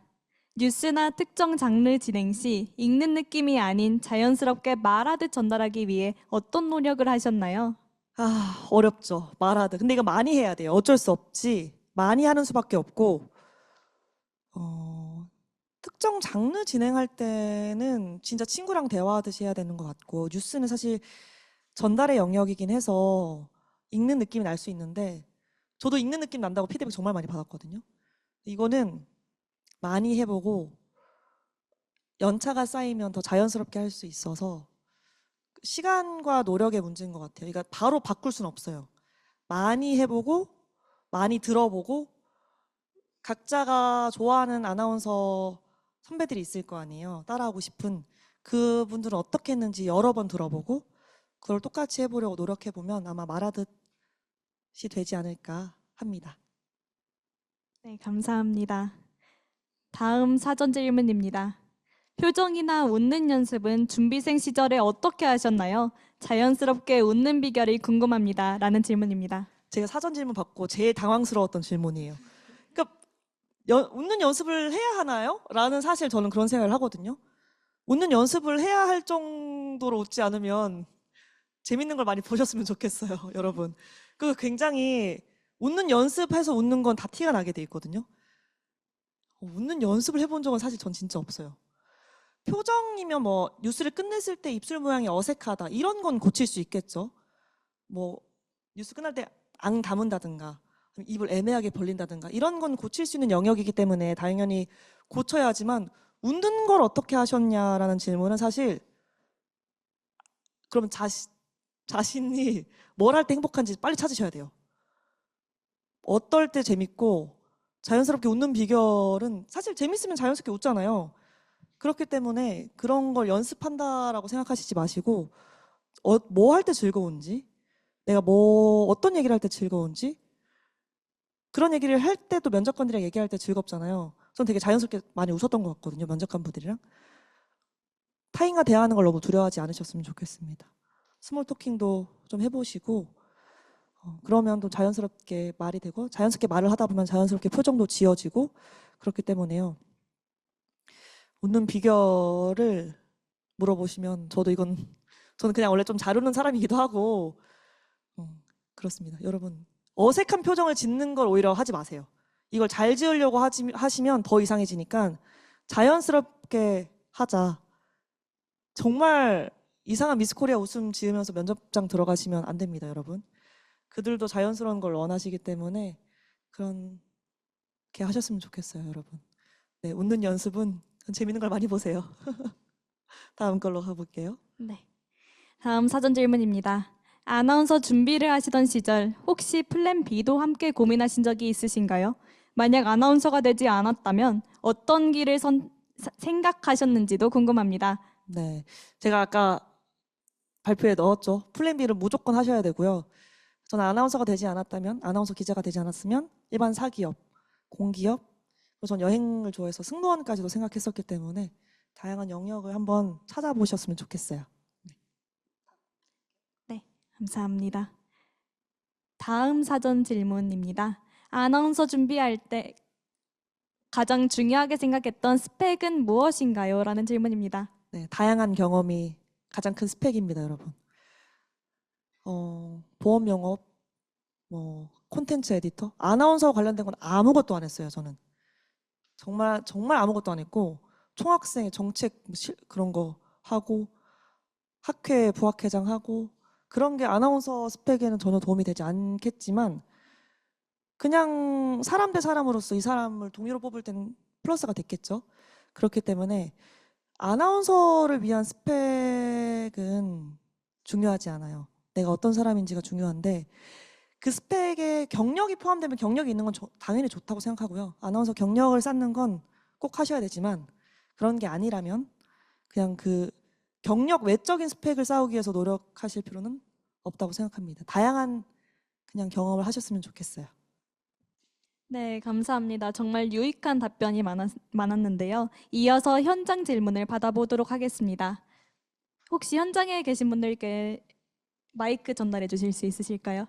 뉴스나 특정 장르 진행 시 읽는 느낌이 아닌 자연스럽게 말하듯 전달하기 위해 어떤 노력을 하셨나요? 아, 어렵죠. 말하듯. 근데 이거 많이 해야 돼요. 어쩔 수 없지. 많이 하는 수밖에 없고, 특정 장르 진행할 때는 진짜 친구랑 대화하듯이 해야 되는 것 같고, 뉴스는 사실 전달의 영역이긴 해서 읽는 느낌이 날 수 있는데, 저도 읽는 느낌 난다고 피드백 정말 많이 받았거든요. 이거는 많이 해보고, 연차가 쌓이면 더 자연스럽게 할 수 있어서, 시간과 노력의 문제인 것 같아요. 그러니까 바로 바꿀 수는 없어요. 많이 해보고, 많이 들어보고, 각자가 좋아하는 아나운서 선배들이 있을 거 아니에요. 따라하고 싶은 그분들은 어떻게 했는지 여러 번 들어보고 그걸 똑같이 해보려고 노력해보면 아마 말하듯이 되지 않을까 합니다. 네, 감사합니다. 다음 사전 질문입니다. 표정이나 웃는 연습은 준비생 시절에 어떻게 하셨나요? 자연스럽게 웃는 비결이 궁금합니다. 라는 질문입니다. 제가 사전 질문 받고 제일 당황스러웠던 질문이에요. 그러니까 웃는 연습을 해야 하나요? 라는 사실 저는 그런 생각을 하거든요. 웃는 연습을 해야 할 정도로 웃지 않으면 재밌는 걸 많이 보셨으면 좋겠어요, 여러분. 그 굉장히 웃는 연습해서 웃는 건 다 티가 나게 돼 있거든요. 웃는 연습을 해본 적은 사실 전 진짜 없어요. 표정이면 뭐 뉴스를 끝냈을 때 입술 모양이 어색하다 이런 건 고칠 수 있겠죠. 뭐 뉴스 끝날 때 앙 다문다든가 입을 애매하게 벌린다든가 이런 건 고칠 수 있는 영역이기 때문에 당연히 고쳐야 하지만 웃는 걸 어떻게 하셨냐라는 질문은 사실 그러면 자신이 뭘 할 때 행복한지 빨리 찾으셔야 돼요. 어떨 때 재밌고 자연스럽게 웃는 비결은 사실 재밌으면 자연스럽게 웃잖아요. 그렇기 때문에 그런 걸 연습한다라고 생각하시지 마시고 뭐 할 때 즐거운지 내가 뭐 어떤 얘기를 할 때 즐거운지 그런 얘기를 할 때도 면접관들이랑 얘기할 때 즐겁잖아요. 전 되게 자연스럽게 많이 웃었던 것 같거든요. 면접관분들이랑. 타인과 대화하는 걸 너무 두려워하지 않으셨으면 좋겠습니다. 스몰 토킹도 좀 해보시고 그러면 또 자연스럽게 말이 되고 자연스럽게 말을 하다 보면 자연스럽게 표정도 지어지고 그렇기 때문에요. 웃는 비결을 물어보시면 저도 이건 저는 그냥 원래 좀 잘 웃는 사람이기도 하고 그렇습니다. 여러분 어색한 표정을 짓는 걸 오히려 하지 마세요. 이걸 잘 지으려고 하시면 더 이상해지니까 자연스럽게 하자. 정말 이상한 미스코리아 웃음 지으면서 면접장 들어가시면 안 됩니다, 여러분. 그들도 자연스러운 걸 원하시기 때문에 그렇게 하셨으면 좋겠어요, 여러분. 네, 웃는 연습은 재밌는 걸 많이 보세요. 다음 걸로 가볼게요. 네. 다음 사전 질문입니다. 아나운서 준비를 하시던 시절 혹시 플랜 B도 함께 고민하신 적이 있으신가요? 만약 아나운서가 되지 않았다면 어떤 길을 생각하셨는지도 궁금합니다. 네, 제가 아까 발표에 넣었죠. 플랜 B를 무조건 하셔야 되고요. 저는 아나운서가 되지 않았다면, 아나운서 기자가 되지 않았으면 일반 사기업, 공기업, 그리고 전 여행을 좋아해서 승무원까지도 생각했었기 때문에 다양한 영역을 한번 찾아보셨으면 좋겠어요. 네, 감사합니다. 다음 사전 질문입니다. 아나운서 준비할 때 가장 중요하게 생각했던 스펙은 무엇인가요? 라는 질문입니다. 네, 다양한 경험이 가장 큰 스펙입니다, 여러분. 보험 영업, 뭐 콘텐츠 에디터, 아나운서 관련된 건 아무것도 안 했어요, 저는. 정말 정말 아무것도 안 했고 총학생 정책 그런 거 하고 학회 부학회장 하고 그런 게 아나운서 스펙에는 전혀 도움이 되지 않겠지만 그냥 사람 대 사람으로서 이 사람을 동료로 뽑을 때는 플러스가 됐겠죠. 그렇기 때문에 아나운서를 위한 스펙은 중요하지 않아요. 내가 어떤 사람인지가 중요한데 그 스펙에 경력이 포함되면 경력이 있는 건 당연히 좋다고 생각하고요. 아나운서 경력을 쌓는 건 꼭 하셔야 되지만 그런 게 아니라면 그냥 그 경력 외적인 스펙을 쌓기 위해서 노력하실 필요는 없다고 생각합니다. 다양한 그냥 경험을 하셨으면 좋겠어요. 네, 감사합니다. 정말 유익한 답변이 많았는데요. 이어서 현장 질문을 받아보도록 하겠습니다. 혹시 현장에 계신 분들께 마이크 전달해 주실 수 있으실까요?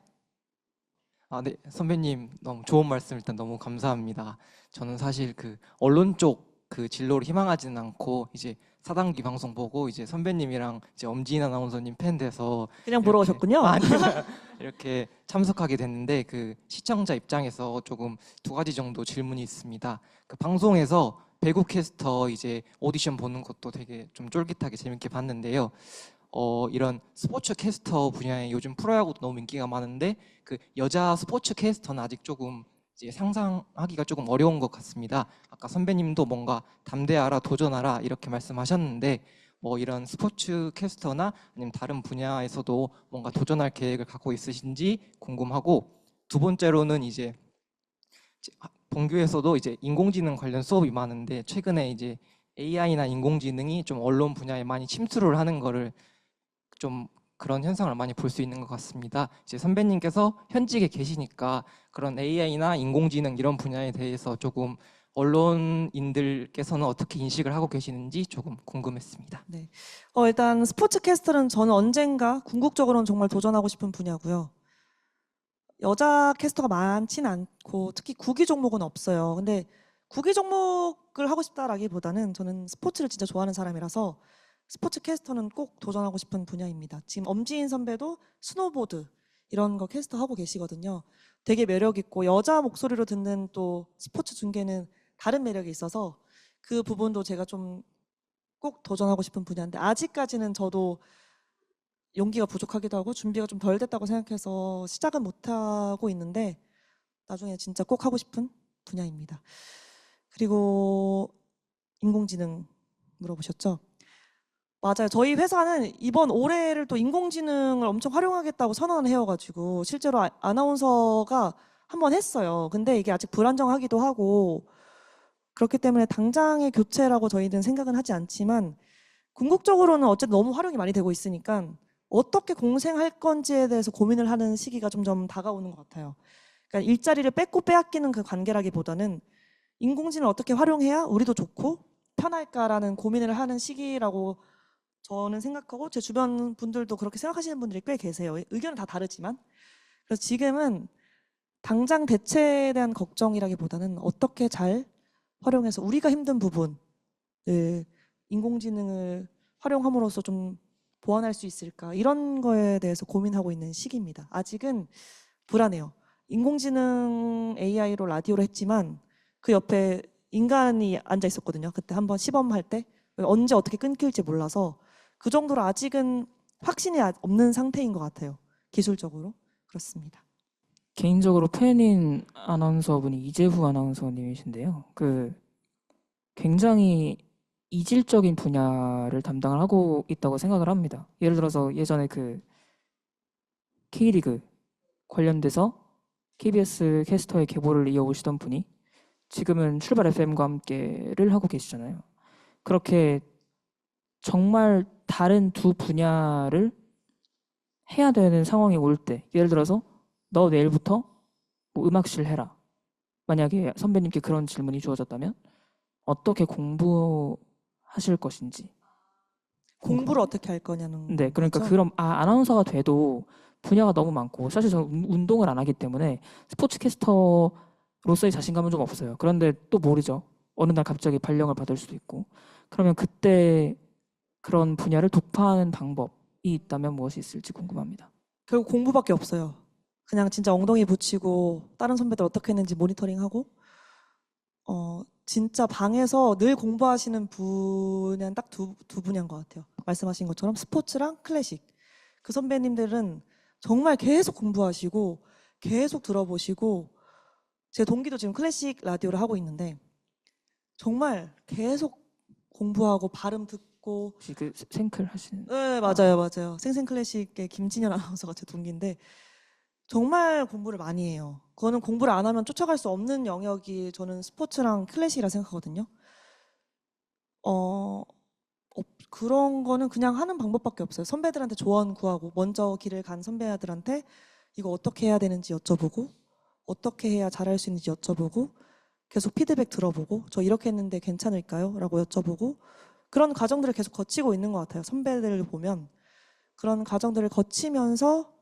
네, 선배님 너무 좋은 말씀 일단 너무 감사합니다. 저는 사실 그 언론 쪽 그 진로를 희망하지는 않고 이제 4단기 방송 보고 이제 선배님이랑 이제 엄지인 아나운서님 팬 돼서 그냥 보러 이렇게 오셨군요. 아니요. 이렇게 참석하게 됐는데 그 시청자 입장에서 조금 두 가지 정도 질문이 있습니다. 그 방송에서 배구 캐스터 이제 오디션 보는 것도 되게 좀 쫄깃하게 재밌게 봤는데요. 이런 스포츠 캐스터 분야에 요즘 프로야구도 너무 인기가 많은데 그 여자 스포츠 캐스터는 아직 조금 이제 상상하기가 조금 어려운 것 같습니다. 아까 선배님도 뭔가 담대하라, 도전하라 이렇게 말씀하셨는데 뭐 이런 스포츠 캐스터나 아니면 다른 분야에서도 뭔가 도전할 계획을 갖고 있으신지 궁금하고, 두 번째로는 이제 본교에서도 이제 인공지능 관련 수업이 많은데 최근에 이제 AI나 인공지능이 좀 언론 분야에 많이 침투를 하는 거를 좀 그런 현상을 많이 볼 수 있는 것 같습니다. 이제 선배님께서 현직에 계시니까 그런 AI나 인공지능 이런 분야에 대해서 조금 언론인들께서는 어떻게 인식을 하고 계시는지 조금 궁금했습니다. 네. 일단 스포츠 캐스터는 저는 언젠가 궁극적으로는 정말 도전하고 싶은 분야고요. 여자 캐스터가 많지는 않고 특히 구기 종목은 없어요. 근데 구기 종목을 하고 싶다라기보다는 저는 스포츠를 진짜 좋아하는 사람이라서 스포츠 캐스터는 꼭 도전하고 싶은 분야입니다. 지금 엄지인 선배도 스노보드 이런 거 캐스터 하고 계시거든요. 되게 매력 있고 여자 목소리로 듣는 또 스포츠 중계는 다른 매력이 있어서 그 부분도 제가 좀 꼭 도전하고 싶은 분야인데 아직까지는 저도 용기가 부족하기도 하고 준비가 좀 덜 됐다고 생각해서 시작은 못 하고 있는데 나중에 진짜 꼭 하고 싶은 분야입니다. 그리고 인공지능 물어보셨죠? 맞아요. 저희 회사는 이번 올해를 또 인공지능을 엄청 활용하겠다고 선언을 해가지고 실제로 아나운서가 한번 했어요. 근데 이게 아직 불안정하기도 하고 그렇기 때문에 당장의 교체라고 저희는 생각은 하지 않지만 궁극적으로는 어쨌든 너무 활용이 많이 되고 있으니까 어떻게 공생할 건지에 대해서 고민을 하는 시기가 점점 다가오는 것 같아요. 그러니까 일자리를 뺏고 빼앗기는 그 관계라기보다는 인공지능을 어떻게 활용해야 우리도 좋고 편할까라는 고민을 하는 시기라고 저는 생각하고 제 주변 분들도 그렇게 생각하시는 분들이 꽤 계세요. 의견은 다 다르지만. 그래서 지금은 당장 대체에 대한 걱정이라기보다는 어떻게 잘 활용해서 우리가 힘든 부분을 인공지능을 활용함으로써 좀 보완할 수 있을까 이런 거에 대해서 고민하고 있는 시기입니다. 아직은 불안해요. 인공지능 AI로 라디오를 했지만 그 옆에 인간이 앉아 있었거든요. 그때 한번 시범할 때 언제 어떻게 끊길지 몰라서 그 정도로 아직은 확신이 없는 상태인 것 같아요. 기술적으로 그렇습니다. 개인적으로 팬인 아나운서분이 이재후 아나운서님이신데요. 그 굉장히 이질적인 분야를 담당을 하고 있다고 생각을 합니다. 예를 들어서 예전에 그 K리그 관련돼서 KBS 캐스터의 계보를 이어오시던 분이 지금은 출발 FM과 함께를 하고 계시잖아요. 그렇게 정말 다른 두 분야를 해야 되는 상황이 올 때, 예를 들어서 너 내일부터 뭐 음악실 해라. 만약에 선배님께 그런 질문이 주어졌다면 어떻게 공부하실 것인지. 공부를 어떻게 할 거냐는 네, 그러니까 거죠? 그런 아나운서가 돼도 분야가 너무 많고 사실 저는 운동을 안 하기 때문에 스포츠 캐스터로서의 자신감은 좀 없어요. 그런데 또 모르죠. 어느 날 갑자기 발령을 받을 수도 있고. 그러면 그때 그런 분야를 독파하는 방법이 있다면 무엇이 있을지 궁금합니다. 결국 공부밖에 없어요. 그냥 진짜 엉덩이 붙이고 다른 선배들 어떻게 했는지 모니터링하고 진짜 방에서 늘 공부하시는 분야는 딱 두 분야인 것 같아요. 말씀하신 것처럼 스포츠랑 클래식. 그 선배님들은 정말 계속 공부하시고 계속 들어보시고 제 동기도 지금 클래식 라디오를 하고 있는데 정말 계속 공부하고 발음 듣고 혹시 그 생클 하시는? 네, 맞아요. 생생클래식의 김진현 아나운서가 제 동기인데 정말 공부를 많이 해요. 그거는 공부를 안 하면 쫓아갈 수 없는 영역이 저는 스포츠랑 클래식이라 생각하거든요. 그런 거는 그냥 하는 방법밖에 없어요. 선배들한테 조언 구하고 먼저 길을 간 선배들한테 이거 어떻게 해야 되는지 여쭤보고 어떻게 해야 잘할 수 있는지 여쭤보고 계속 피드백 들어보고 저 이렇게 했는데 괜찮을까요? 라고 여쭤보고 그런 과정들을 계속 거치고 있는 것 같아요. 선배들을 보면 그런 과정들을 거치면서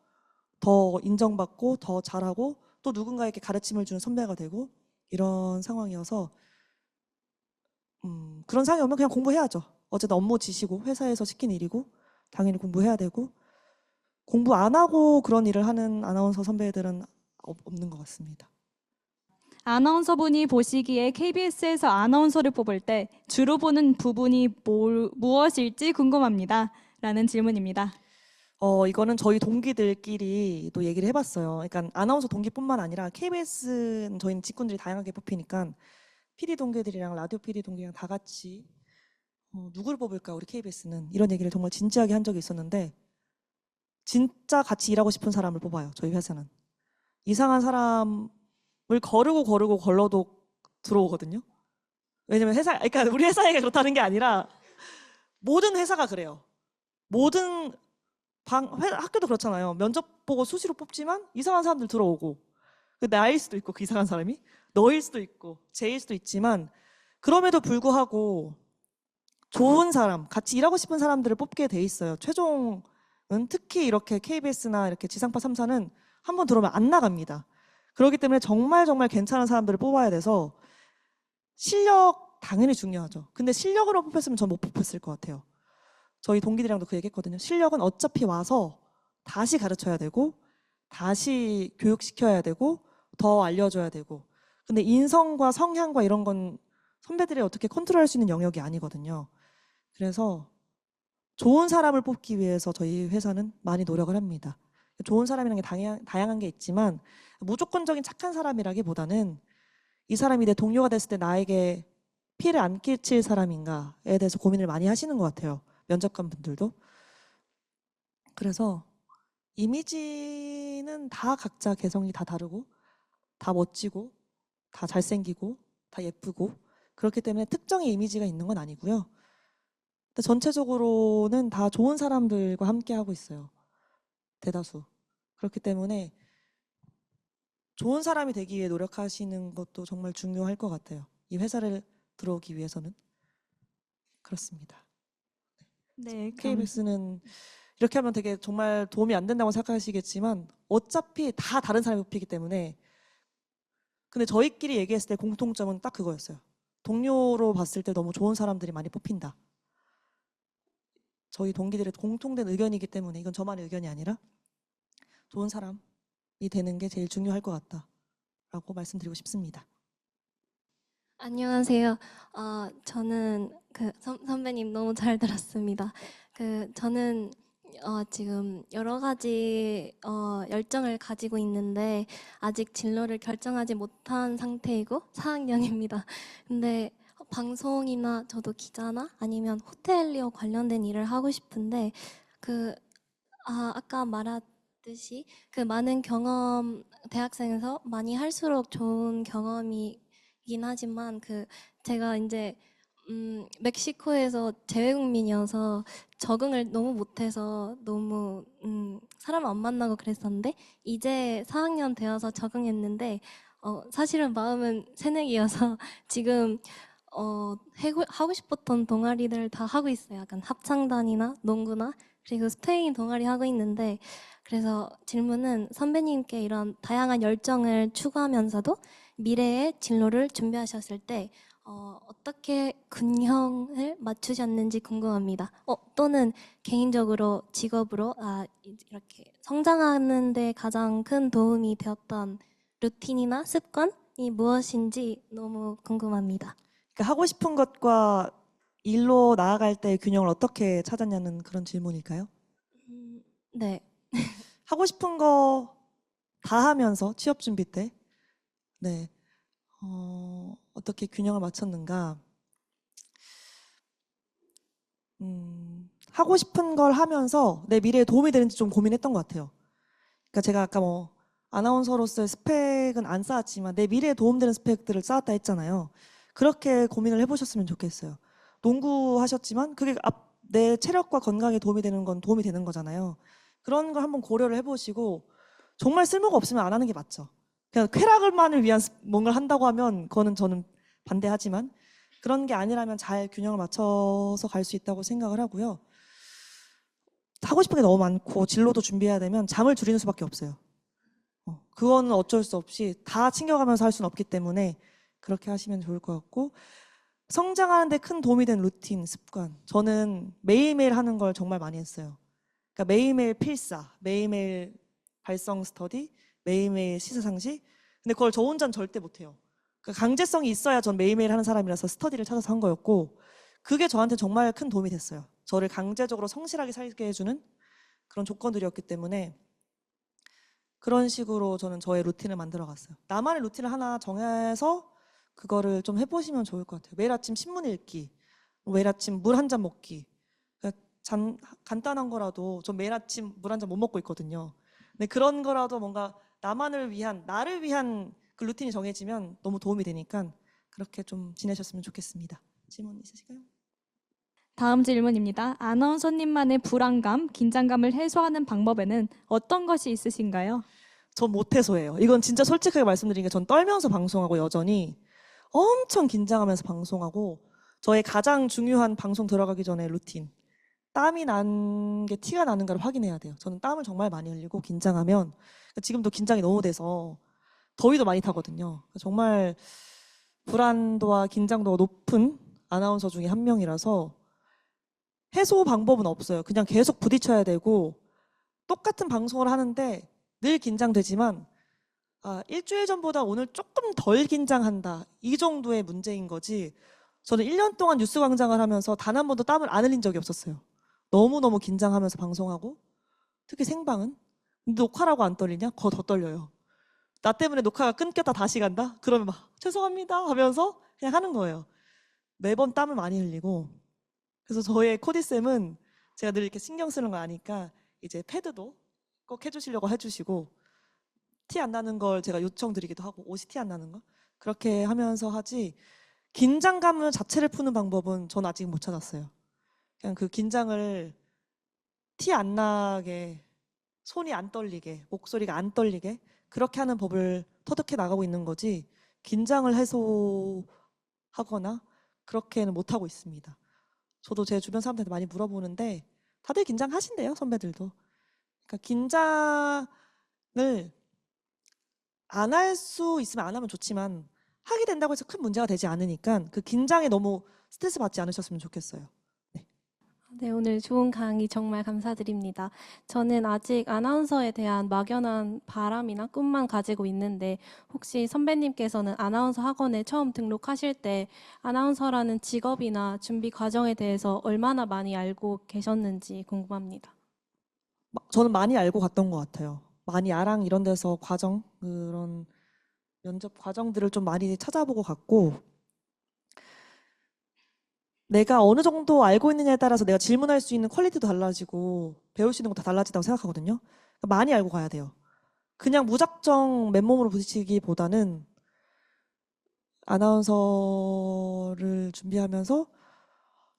더 인정받고 더 잘하고 또 누군가에게 가르침을 주는 선배가 되고 이런 상황이어서 그런 상황이 오면 그냥 공부해야죠. 어쨌든 업무 지시고 회사에서 시킨 일이고 당연히 공부해야 되고 공부 안 하고 그런 일을 하는 아나운서 선배들은 없는 것 같습니다. 아나운서분이 보시기에 KBS에서 아나운서를 뽑을 때 주로 보는 부분이 무엇일지 궁금합니다. 라는 질문입니다. 이거는 저희 동기들끼리 또 얘기를 해봤어요. 그러니까 아나운서 동기뿐만 아니라 KBS는 저희는 직군들이 다양하게 뽑히니까 PD 동기들이랑 라디오 PD 동기랑 다 같이 누구를 뽑을까 우리 KBS는 이런 얘기를 정말 진지하게 한 적이 있었는데 진짜 같이 일하고 싶은 사람을 뽑아요. 저희 회사는. 이상한 사람을 거르고 걸러도 들어오거든요. 왜냐면 그러니까 우리 회사가 그렇다는 게 아니라 모든 회사가 그래요. 모든 학교도 그렇잖아요. 면접 보고 수시로 뽑지만 이상한 사람들 들어오고 나일 수도 있고 그 이상한 사람이 너일 수도 있고 제일 수도 있지만 그럼에도 불구하고 좋은 사람, 같이 일하고 싶은 사람들을 뽑게 돼 있어요. 최종은 특히 이렇게 KBS나 이렇게 지상파 3사는 한 번 들어오면 안 나갑니다. 그렇기 때문에 정말 괜찮은 사람들을 뽑아야 돼서 실력 당연히 중요하죠. 근데 실력으로 뽑혔으면 전 못 뽑혔을 것 같아요. 저희 동기들이랑도 그 얘기했거든요. 실력은 어차피 와서 다시 가르쳐야 되고 다시 교육시켜야 되고 더 알려줘야 되고 근데 인성과 성향과 이런 건 선배들이 어떻게 컨트롤할 수 있는 영역이 아니거든요. 그래서 좋은 사람을 뽑기 위해서 저희 회사는 많이 노력을 합니다. 좋은 사람이라는 게 다양한 게 있지만 무조건적인 착한 사람이라기보다는 이 사람이 내 동료가 됐을 때 나에게 피해를 안 끼칠 사람인가에 대해서 고민을 많이 하시는 것 같아요. 면접관 분들도. 그래서 이미지는 다 각자 개성이 다 다르고 다 멋지고 다 잘생기고 다 예쁘고 그렇기 때문에 특정의 이미지가 있는 건 아니고요. 근데 전체적으로는 다 좋은 사람들과 함께 하고 있어요. 대다수. 그렇기 때문에 좋은 사람이 되기 위해 노력하시는 것도 정말 중요할 것 같아요. 이 회사를 들어오기 위해서는. 그렇습니다. 네, KBS는 이렇게 하면 되게 정말 도움이 안 된다고 생각하시겠지만 어차피 다 다른 사람이 뽑히기 때문에 근데 저희끼리 얘기했을 때 공통점은 딱 그거였어요. 동료로 봤을 때 너무 좋은 사람들이 많이 뽑힌다. 저희 동기들의 공통된 의견이기 때문에 이건 저만의 의견이 아니라 좋은 사람이 되는 게 제일 중요할 것 같다라고 말씀드리고 싶습니다. 안녕하세요. 저는 선배님 너무 잘 들었습니다. 저는 지금 여러 가지 열정을 가지고 있는데 아직 진로를 결정하지 못한 상태이고 4학년입니다. 근데 방송이나 저도 기자나 아니면 호텔리어 관련된 일을 하고 싶은데 아까 말했듯이 많은 경험 대학생에서 많이 할수록 좋은 경험이긴 하지만 제가 이제 멕시코에서 재외국민이어서 적응을 너무 못해서 너무 사람 안 만나고 그랬었는데 이제 4학년 되어서 적응했는데 사실은 마음은 새내기여서 지금 하고 싶었던 동아리들 다 하고 있어요. 약간 합창단이나 농구나 그리고 스페인 동아리 하고 있는데 그래서 질문은 선배님께 이런 다양한 열정을 추구하면서도 미래의 진로를 준비하셨을 때 어떻게 균형을 맞추셨는지 궁금합니다. 또는 개인적으로 직업으로 이렇게 성장하는 데 가장 큰 도움이 되었던 루틴이나 습관이 무엇인지 너무 궁금합니다. 그러니까 하고 싶은 것과 일로 나아갈 때 균형을 어떻게 찾았냐는 그런 질문일까요? 네. 하고 싶은 거 다 하면서 취업 준비 때 네. 어떻게 균형을 맞췄는가? 하고 싶은 걸 하면서 내 미래에 도움이 되는지 좀 고민했던 것 같아요. 그러니까 제가 아까 아나운서로서의 스펙은 안 쌓았지만 내 미래에 도움되는 스펙들을 쌓았다 했잖아요. 그렇게 고민을 해보셨으면 좋겠어요. 농구 하셨지만 그게 내 체력과 건강에 도움이 되는 건 도움이 되는 거잖아요. 그런 걸 한번 고려를 해보시고 정말 쓸모가 없으면 안 하는 게 맞죠. 그냥 쾌락을만을 위한 뭔가를 한다고 하면 그거는 저는 반대하지만 그런 게 아니라면 잘 균형을 맞춰서 갈 수 있다고 생각을 하고요. 하고 싶은 게 너무 많고 진로도 준비해야 되면 잠을 줄이는 수밖에 없어요. 그거는 어쩔 수 없이 다 챙겨가면서 할 수는 없기 때문에 그렇게 하시면 좋을 것 같고 성장하는 데 큰 도움이 된 루틴, 습관. 저는 매일매일 하는 걸 정말 많이 했어요. 그러니까 매일매일 필사, 매일매일 발성 스터디, 매일매일 시사상식. 근데 그걸 저 혼자는 절대 못해요. 그러니까 강제성이 있어야 전 매일매일 하는 사람이라서 스터디를 찾아서 한 거였고, 그게 저한테 정말 큰 도움이 됐어요. 저를 강제적으로 성실하게 살게 해주는 그런 조건들이었기 때문에 그런 식으로 저는 저의 루틴을 만들어 갔어요. 나만의 루틴을 하나 정해서 그거를 좀 해보시면 좋을 것 같아요. 매일 아침 신문 읽기, 매일 아침 물 한 잔 먹기. 그러니까 간단한 거라도 전 매일 아침 물 한 잔 못 먹고 있거든요. 근데 그런 거라도 뭔가 나만을 위한, 나를 위한 그 루틴이 정해지면 너무 도움이 되니까 그렇게 좀 지내셨으면 좋겠습니다. 질문 있으실까요? 다음 질문입니다. 아나운서님만의 불안감, 긴장감을 해소하는 방법에는 어떤 것이 있으신가요? 전 못해서예요. 이건 진짜 솔직하게 말씀드리는 게 전 떨면서 방송하고 여전히 엄청 긴장하면서 방송하고 저의 가장 중요한 방송 들어가기 전에 루틴. 땀이 난 게 티가 나는가를 확인해야 돼요. 저는 땀을 정말 많이 흘리고 긴장하면 지금도 긴장이 너무 돼서 더위도 많이 타거든요. 정말 불안도와 긴장도가 높은 아나운서 중에 한 명이라서 해소 방법은 없어요. 그냥 계속 부딪혀야 되고 똑같은 방송을 하는데 늘 긴장되지만 일주일 전보다 오늘 조금 덜 긴장한다. 이 정도의 문제인 거지. 저는 1년 동안 뉴스 광장을 하면서 단 한 번도 땀을 안 흘린 적이 없었어요. 너무너무 긴장하면서 방송하고 특히 생방은 녹화라고 안 떨리냐? 더 떨려요. 나 때문에 녹화가 끊겼다 다시 간다? 그러면 막 죄송합니다 하면서 그냥 하는 거예요. 매번 땀을 많이 흘리고 그래서 저의 코디쌤은 제가 늘 이렇게 신경 쓰는 거 아니까 이제 패드도 꼭 해주시려고 해주시고 티 안 나는 걸 제가 요청드리기도 하고 옷이 티 안 나는 거 그렇게 하면서 하지 긴장감 자체를 푸는 방법은 전 아직 못 찾았어요. 그냥 그 긴장을 티 안 나게 손이 안 떨리게 목소리가 안 떨리게 그렇게 하는 법을 터득해 나가고 있는 거지 긴장을 해소하거나 그렇게는 못하고 있습니다. 저도 제 주변 사람들한테 많이 물어보는데 다들 긴장하신대요, 선배들도. 그러니까 긴장을 안 할 수 있으면 안 하면 좋지만 하게 된다고 해서 큰 문제가 되지 않으니까 그 긴장에 너무 스트레스 받지 않으셨으면 좋겠어요. 네, 오늘 좋은 강의 정말 감사드립니다. 저는 아직 아나운서에 대한 막연한 바람이나 꿈만 가지고 있는데 혹시 선배님께서는 아나운서 학원에 처음 등록하실 때 아나운서라는 직업이나 준비 과정에 대해서 얼마나 많이 알고 계셨는지 궁금합니다. 저는 많이 알고 갔던 것 같아요. 많이 야랑 이런 데서 과정, 그런 면접 과정들을 좀 많이 찾아보고 갔고 내가 어느 정도 알고 있느냐에 따라서 내가 질문할 수 있는 퀄리티도 달라지고 배울 수 있는 것도 달라진다고 생각하거든요. 그러니까 많이 알고 가야 돼요. 그냥 무작정 맨몸으로 부딪히기보다는 아나운서를 준비하면서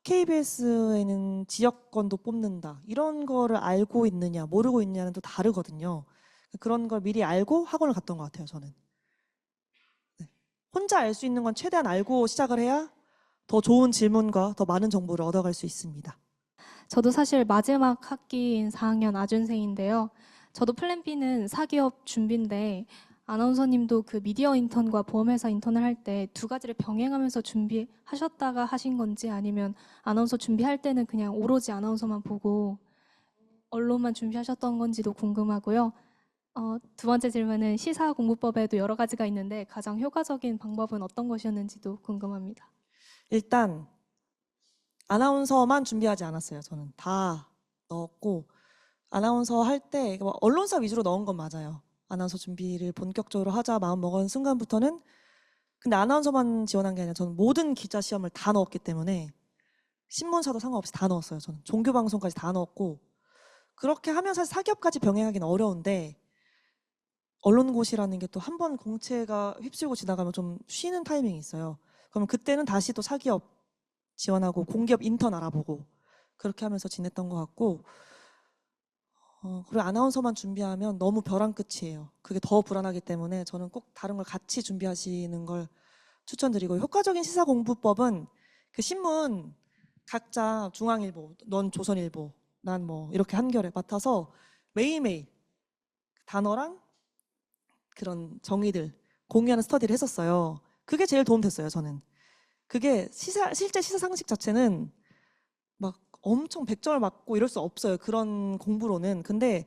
KBS에는 지역권도 뽑는다. 이런 거를 알고 있느냐, 모르고 있느냐는 또 다르거든요. 그런 걸 미리 알고 학원을 갔던 것 같아요, 저는. 네. 혼자 알 수 있는 건 최대한 알고 시작을 해야 더 좋은 질문과 더 많은 정보를 얻어갈 수 있습니다. 저도 사실 마지막 학기인 4학년 아준생인데요. 저도 플랜 B는 사기업 준비인데 아나운서님도 그 미디어 인턴과 보험회사 인턴을 할 때 두 가지를 병행하면서 준비하셨다가 하신 건지 아니면 아나운서 준비할 때는 그냥 오로지 아나운서만 보고 언론만 준비하셨던 건지도 궁금하고요. 두 번째 질문은 시사공부법에도 여러 가지가 있는데 가장 효과적인 방법은 어떤 것이었는지도 궁금합니다. 일단 아나운서만 준비하지 않았어요. 저는 다 넣었고 아나운서 할 때 언론사 위주로 넣은 건 맞아요. 아나운서 준비를 본격적으로 하자 마음 먹은 순간부터는 근데 아나운서만 지원한 게 아니라 저는 모든 기자 시험을 다 넣었기 때문에 신문사도 상관없이 다 넣었어요. 저는 종교방송까지 다 넣었고 그렇게 하면서 사실 사기업까지 병행하기는 어려운데 언론고시라는 게 또 한 번 공채가 휩쓸고 지나가면 좀 쉬는 타이밍이 있어요. 그러면 그때는 다시 또 사기업 지원하고 공기업 인턴 알아보고 그렇게 하면서 지냈던 것 같고 그리고 아나운서만 준비하면 너무 벼랑 끝이에요. 그게 더 불안하기 때문에 저는 꼭 다른 걸 같이 준비하시는 걸 추천드리고 효과적인 시사공부법은 그 신문 각자 중앙일보, 넌 조선일보, 난 뭐 이렇게 한결에 맡아서 매일매일 단어랑 그런 정의들 공유하는 스터디를 했었어요. 그게 제일 도움 됐어요, 저는. 그게 실제 시사 상식 자체는 막 엄청 100점을 맞고 이럴 수 없어요. 그런 공부로는. 근데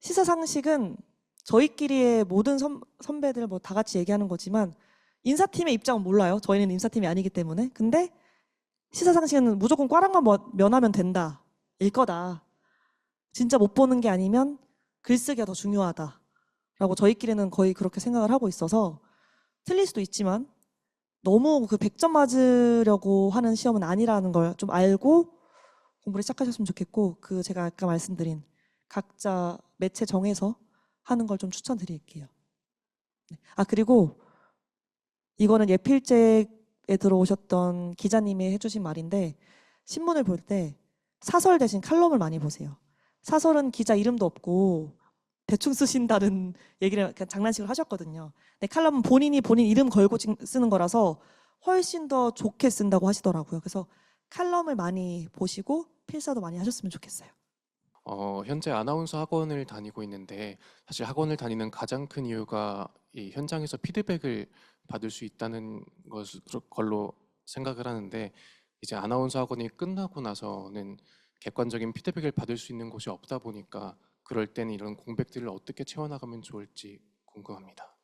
시사 상식은 저희끼리의 모든 선배들 뭐 다 같이 얘기하는 거지만 인사팀의 입장은 몰라요. 저희는 인사팀이 아니기 때문에. 근데 시사 상식은 무조건 꽈랑만 면하면 된다. 일 거다. 진짜 못 보는 게 아니면 글쓰기가 더 중요하다. 라고 저희끼리는 거의 그렇게 생각을 하고 있어서 틀릴 수도 있지만 너무 그 100점 맞으려고 하는 시험은 아니라는 걸 좀 알고 공부를 시작하셨으면 좋겠고, 그 제가 아까 말씀드린 각자 매체 정해서 하는 걸 좀 추천드릴게요. 네. 아, 그리고 이거는 예필제에 들어오셨던 기자님이 해주신 말인데, 신문을 볼 때 사설 대신 칼럼을 많이 보세요. 사설은 기자 이름도 없고 대충 쓰신다는 얘기를 그냥 장난식으로 하셨거든요. 근데 칼럼은 본인 이름 걸고 쓰는 거라서 훨씬 더 좋게 쓴다고 하시더라고요. 그래서 칼럼을 많이 보시고 필사도 많이 하셨으면 좋겠어요. 현재 아나운서 학원을 다니고 있는데 사실 학원을 다니는 가장 큰 이유가 이 현장에서 피드백을 받을 수 있다는 걸로 생각을 하는데, 이제 아나운서 학원이 끝나고 나서는 객관적인 피드백을 받을 수 있는 곳이 없다 보니까 그럴 때는 이런 공백들을 어떻게 채워나가면 좋을지 궁금합니다.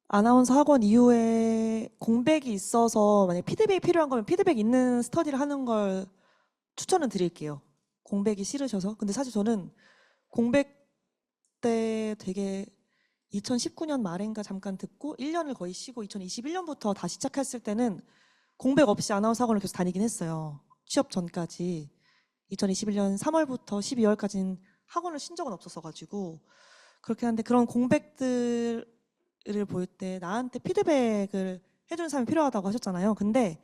아나운서 학원 이후에 공백이 있어서 만약 피드백이 필요한 거면 피드백 있는 스터디를 하는 걸 추천은 드릴게요. 공백이 싫으셔서. 근데 사실 저는 공백 때 되게 2019년 말인가 잠깐 듣고 1년을 거의 쉬고 2021년부터 다시 시작했을 때는 공백 없이 아나운서 학원을 계속 다니긴 했어요. 취업 전까지. 2021년 3월부터 12월까지는 학원을 쉰 적은 없었어가지고 그렇긴 한데, 그런 공백들을 볼 때 나한테 피드백을 해주는 사람이 필요하다고 하셨잖아요. 근데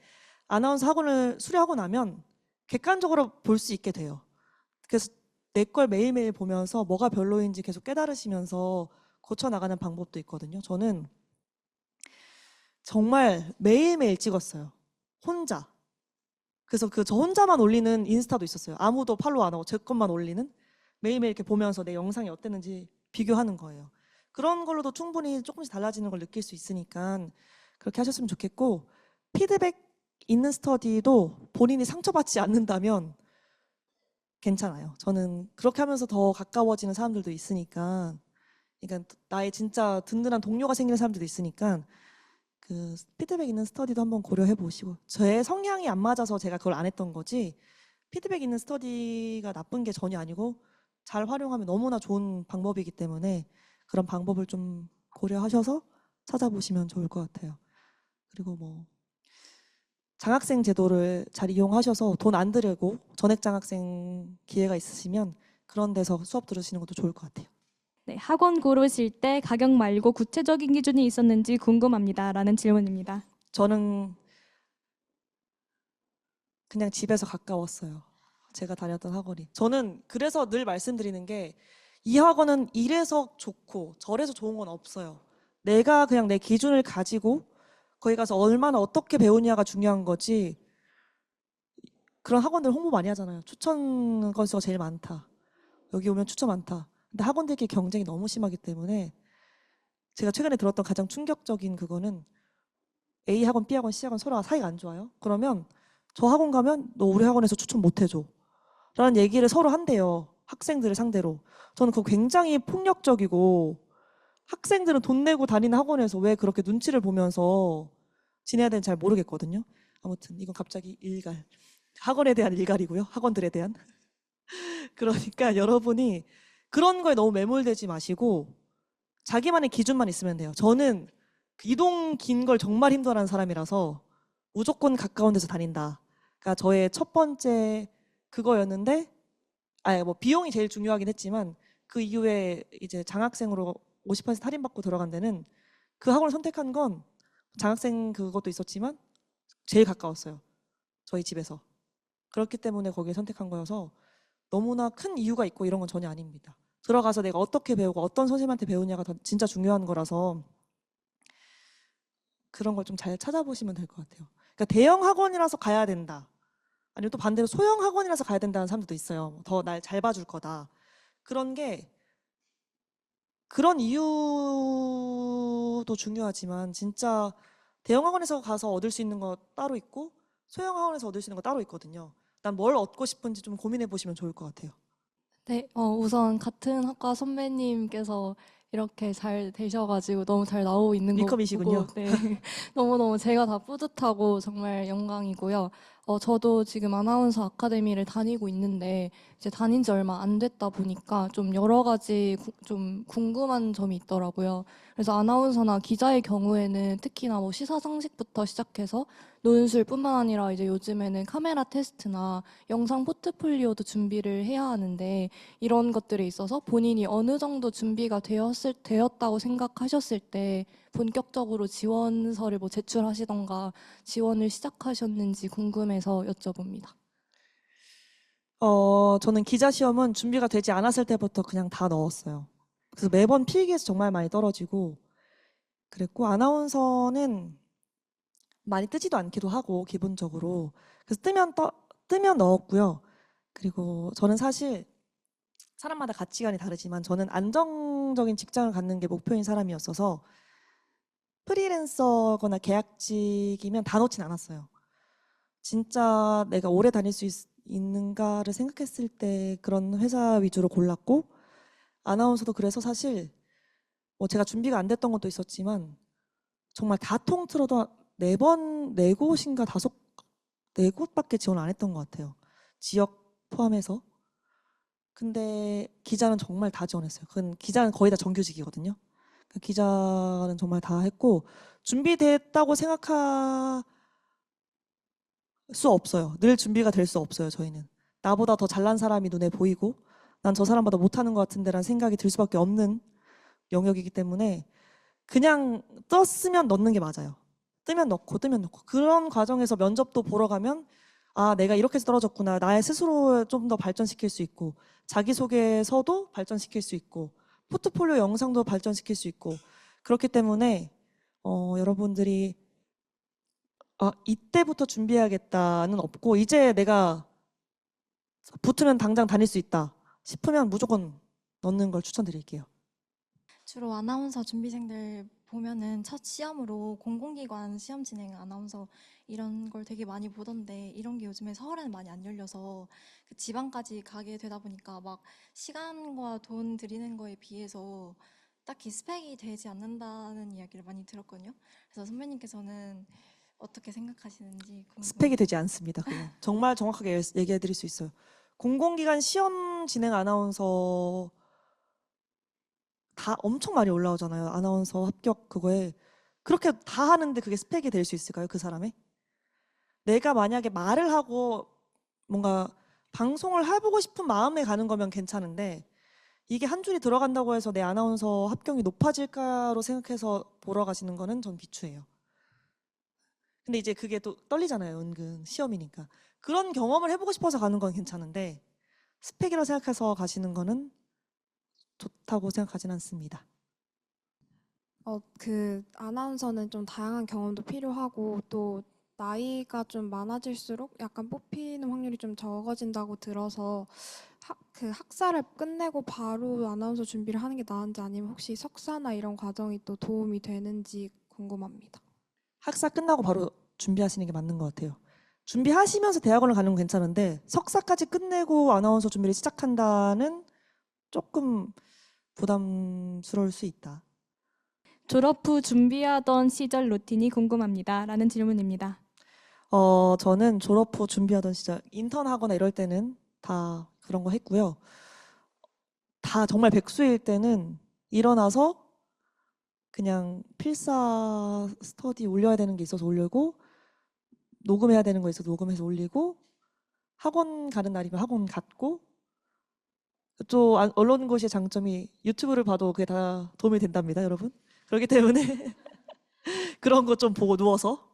아나운서 학원을 수료하고 나면 객관적으로 볼 수 있게 돼요. 그래서 내 걸 매일매일 보면서 뭐가 별로인지 계속 깨달으시면서 고쳐나가는 방법도 있거든요. 저는 정말 매일매일 찍었어요. 혼자. 그래서 저 혼자만 올리는 인스타도 있었어요. 아무도 팔로우 안 하고 제 것만 올리는. 매일매일 이렇게 보면서 내 영상이 어땠는지 비교하는 거예요. 그런 걸로도 충분히 조금씩 달라지는 걸 느낄 수 있으니까 그렇게 하셨으면 좋겠고, 피드백 있는 스터디도 본인이 상처받지 않는다면 괜찮아요. 저는 그렇게 하면서 더 가까워지는 사람들도 있으니까, 그러니까 나의 진짜 든든한 동료가 생기는 사람들도 있으니까 그 피드백 있는 스터디도 한번 고려해 보시고, 제 성향이 안 맞아서 제가 그걸 안 했던 거지 피드백 있는 스터디가 나쁜 게 전혀 아니고 잘 활용하면 너무나 좋은 방법이기 때문에 그런 방법을 좀 고려하셔서 찾아보시면 좋을 것 같아요. 그리고 뭐 장학생 제도를 잘 이용하셔서 돈 안 들이고 전액 장학생 기회가 있으시면 그런 데서 수업 들으시는 것도 좋을 것 같아요. 네, 학원 고르실 때 가격 말고 구체적인 기준이 있었는지 궁금합니다. 라는 질문입니다. 저는 그냥 집에서 가까웠어요. 제가 다녔던 학원이. 저는 그래서 늘 말씀드리는 게, 이 학원은 이래서 좋고 저래서 좋은 건 없어요. 내가 그냥 내 기준을 가지고 거기 가서 얼마나 어떻게 배우냐가 중요한 거지. 그런 학원들 홍보 많이 하잖아요. 추천 건수가 제일 많다. 여기 오면 추천 많다. 근데 학원들끼리 경쟁이 너무 심하기 때문에 제가 최근에 들었던 가장 충격적인 그거는, A 학원, B 학원, C 학원 서로 사이가 안 좋아요. 그러면 저 학원 가면 너 우리 학원에서 추천 못 해줘 라는 얘기를 서로 한대요. 학생들을 상대로. 저는 그거 굉장히 폭력적이고, 학생들은 돈 내고 다니는 학원에서 왜 그렇게 눈치를 보면서 지내야 되는지 잘 모르겠거든요. 아무튼 이건 갑자기 일갈. 학원에 대한 일갈이고요. 학원들에 대한. 그러니까 여러분이 그런 거에 너무 매몰되지 마시고 자기만의 기준만 있으면 돼요. 저는 이동 긴 걸 정말 힘들어하는 사람이라서 무조건 가까운 데서 다닌다. 그러니까 저의 첫 번째 그거였는데, 뭐 비용이 제일 중요하긴 했지만 그 이후에 이제 장학생으로 50% 할인받고 들어간 데는 그 학원을 선택한 건 장학생 그것도 있었지만 제일 가까웠어요. 저희 집에서. 그렇기 때문에 거기를 선택한 거여서 너무나 큰 이유가 있고 이런 건 전혀 아닙니다. 들어가서 내가 어떻게 배우고 어떤 선생님한테 배우냐가 진짜 중요한 거라서 그런 걸 좀 잘 찾아보시면 될 것 같아요. 그러니까 대형 학원이라서 가야 된다. 아니면 또 반대로 소형 학원이라서 가야 된다는 사람들도 있어요. 더 날 잘 봐줄 거다. 그런 게, 그런 이유도 중요하지만 진짜 대형 학원에서 가서 얻을 수 있는 거 따로 있고 소형 학원에서 얻을 수 있는 거 따로 있거든요. 난 뭘 얻고 싶은지 좀 고민해 보시면 좋을 것 같아요. 네, 우선 같은 학과 선배님께서 이렇게 잘 되셔가지고 너무 잘 나오고 있는 거 위컴이시군요. 보고 네, 너무너무 제가 다 뿌듯하고 정말 영광이고요. 저도 지금 아나운서 아카데미를 다니고 있는데 이제 다닌 지 얼마 안 됐다 보니까 좀 여러 가지 좀 궁금한 점이 있더라고요. 그래서 아나운서나 기자의 경우에는 특히나 뭐 시사상식부터 시작해서 논술뿐만 아니라 이제 요즘에는 카메라 테스트나 영상 포트폴리오도 준비를 해야 하는데 이런 것들에 있어서 본인이 어느 정도 준비가 되었다고 생각하셨을 때 본격적으로 지원서를 뭐 제출하시던가 지원을 시작하셨는지 궁금해서 여쭤봅니다. 저는 기자 시험은 준비가 되지 않았을 때부터 그냥 다 넣었어요. 그래서 매번 필기에서 정말 많이 떨어지고 그랬고 아나운서는 많이 뜨지도 않기도 하고 기본적으로 그래서 뜨면 넣었고요. 그리고 저는 사실 사람마다 가치관이 다르지만 저는 안정적인 직장을 갖는 게 목표인 사람이었어서 프리랜서거나 계약직이면 다 넣진 않았어요. 진짜 내가 오래 다닐 수 있는가를 생각했을 때 그런 회사 위주로 골랐고 아나운서도 그래서 사실 뭐 제가 준비가 안 됐던 것도 있었지만 정말 다 통틀어도 4번, 4곳인가 4곳밖에 지원 안 했던 것 같아요. 지역 포함해서. 근데 기자는 정말 다 지원했어요. 기자는 거의 다 정규직이거든요. 기자는 정말 다 했고 준비됐다고 생각할 수 없어요. 늘 준비가 될 수 없어요. 저희는 나보다 더 잘난 사람이 눈에 보이고 난 저 사람보다 못하는 것 같은데라는 생각이 들 수밖에 없는 영역이기 때문에 그냥 떴으면 넣는 게 맞아요. 뜨면 넣고 그런 과정에서 면접도 보러 가면 아 내가 이렇게 해서 떨어졌구나. 나의 스스로 좀 더 발전시킬 수 있고 자기소개서도 발전시킬 수 있고 포트폴리오 영상도 발전시킬 수 있고 그렇기 때문에 여러분들이 이때부터 준비해야겠다는 없고 이제 내가 붙으면 당장 다닐 수 있다 싶으면 무조건 넣는 걸 추천드릴게요. 주로 아나운서 준비생들 보면은 첫 시험으로 공공기관 시험 진행 아나운서 이런 걸 되게 많이 보던데 이런 게 요즘에 서울에는 많이 안 열려서 그 지방까지 가게 되다 보니까 막 시간과 돈 들이는 거에 비해서 딱히 스펙이 되지 않는다는 이야기를 많이 들었거든요. 그래서 선배님께서는 어떻게 생각하시는지 궁금해요. 스펙이 되지 않습니다. 그거. 정말 정확하게 얘기해 드릴 수 있어요. 공공기관 시험 진행 아나운서 다 엄청 많이 올라오잖아요. 아나운서 합격 그거에. 그렇게 다 하는데 그게 스펙이 될 수 있을까요? 그 사람의? 내가 만약에 말을 하고 뭔가 방송을 해보고 싶은 마음에 가는 거면 괜찮은데 이게 한 줄이 들어간다고 해서 내 아나운서 합격이 높아질까로 생각해서 보러 가시는 거는 전 비추해요. 근데 이제 그게 또 떨리잖아요. 은근 시험이니까. 그런 경험을 해보고 싶어서 가는 건 괜찮은데 스펙이라고 생각해서 가시는 거는 좋다고 생각하진 않습니다. 그 아나운서는 좀 다양한 경험도 필요하고 또 나이가 좀 많아질수록 약간 뽑히는 확률이 좀 적어진다고 들어서 그 학사를 끝내고 바로 아나운서 준비를 하는 게 나은지 아니면 혹시 석사나 이런 과정이 또 도움이 되는지 궁금합니다. 학사 끝나고 바로 준비하시는 게 맞는 것 같아요. 준비하시면서 대학원을 가는 건 괜찮은데 석사까지 끝내고 아나운서 준비를 시작한다는 조금 부담스러울 수 있다. 졸업 후 준비하던 시절 루틴이 궁금합니다. 라는 질문입니다. 저는 졸업 후 준비하던 시절 인턴하거나 이럴 때는 다 그런 거 했고요. 다 정말 백수일 때는 일어나서 그냥 필사 스터디 올려야 되는 게 있어서 올리고 녹음해야 되는 거 있어서 녹음해서 올리고 학원 가는 날이면 학원 갔고 또 언론고시의 장점이 유튜브를 봐도 그게 다 도움이 된답니다, 여러분. 그렇기 때문에 그런 거 좀 보고 누워서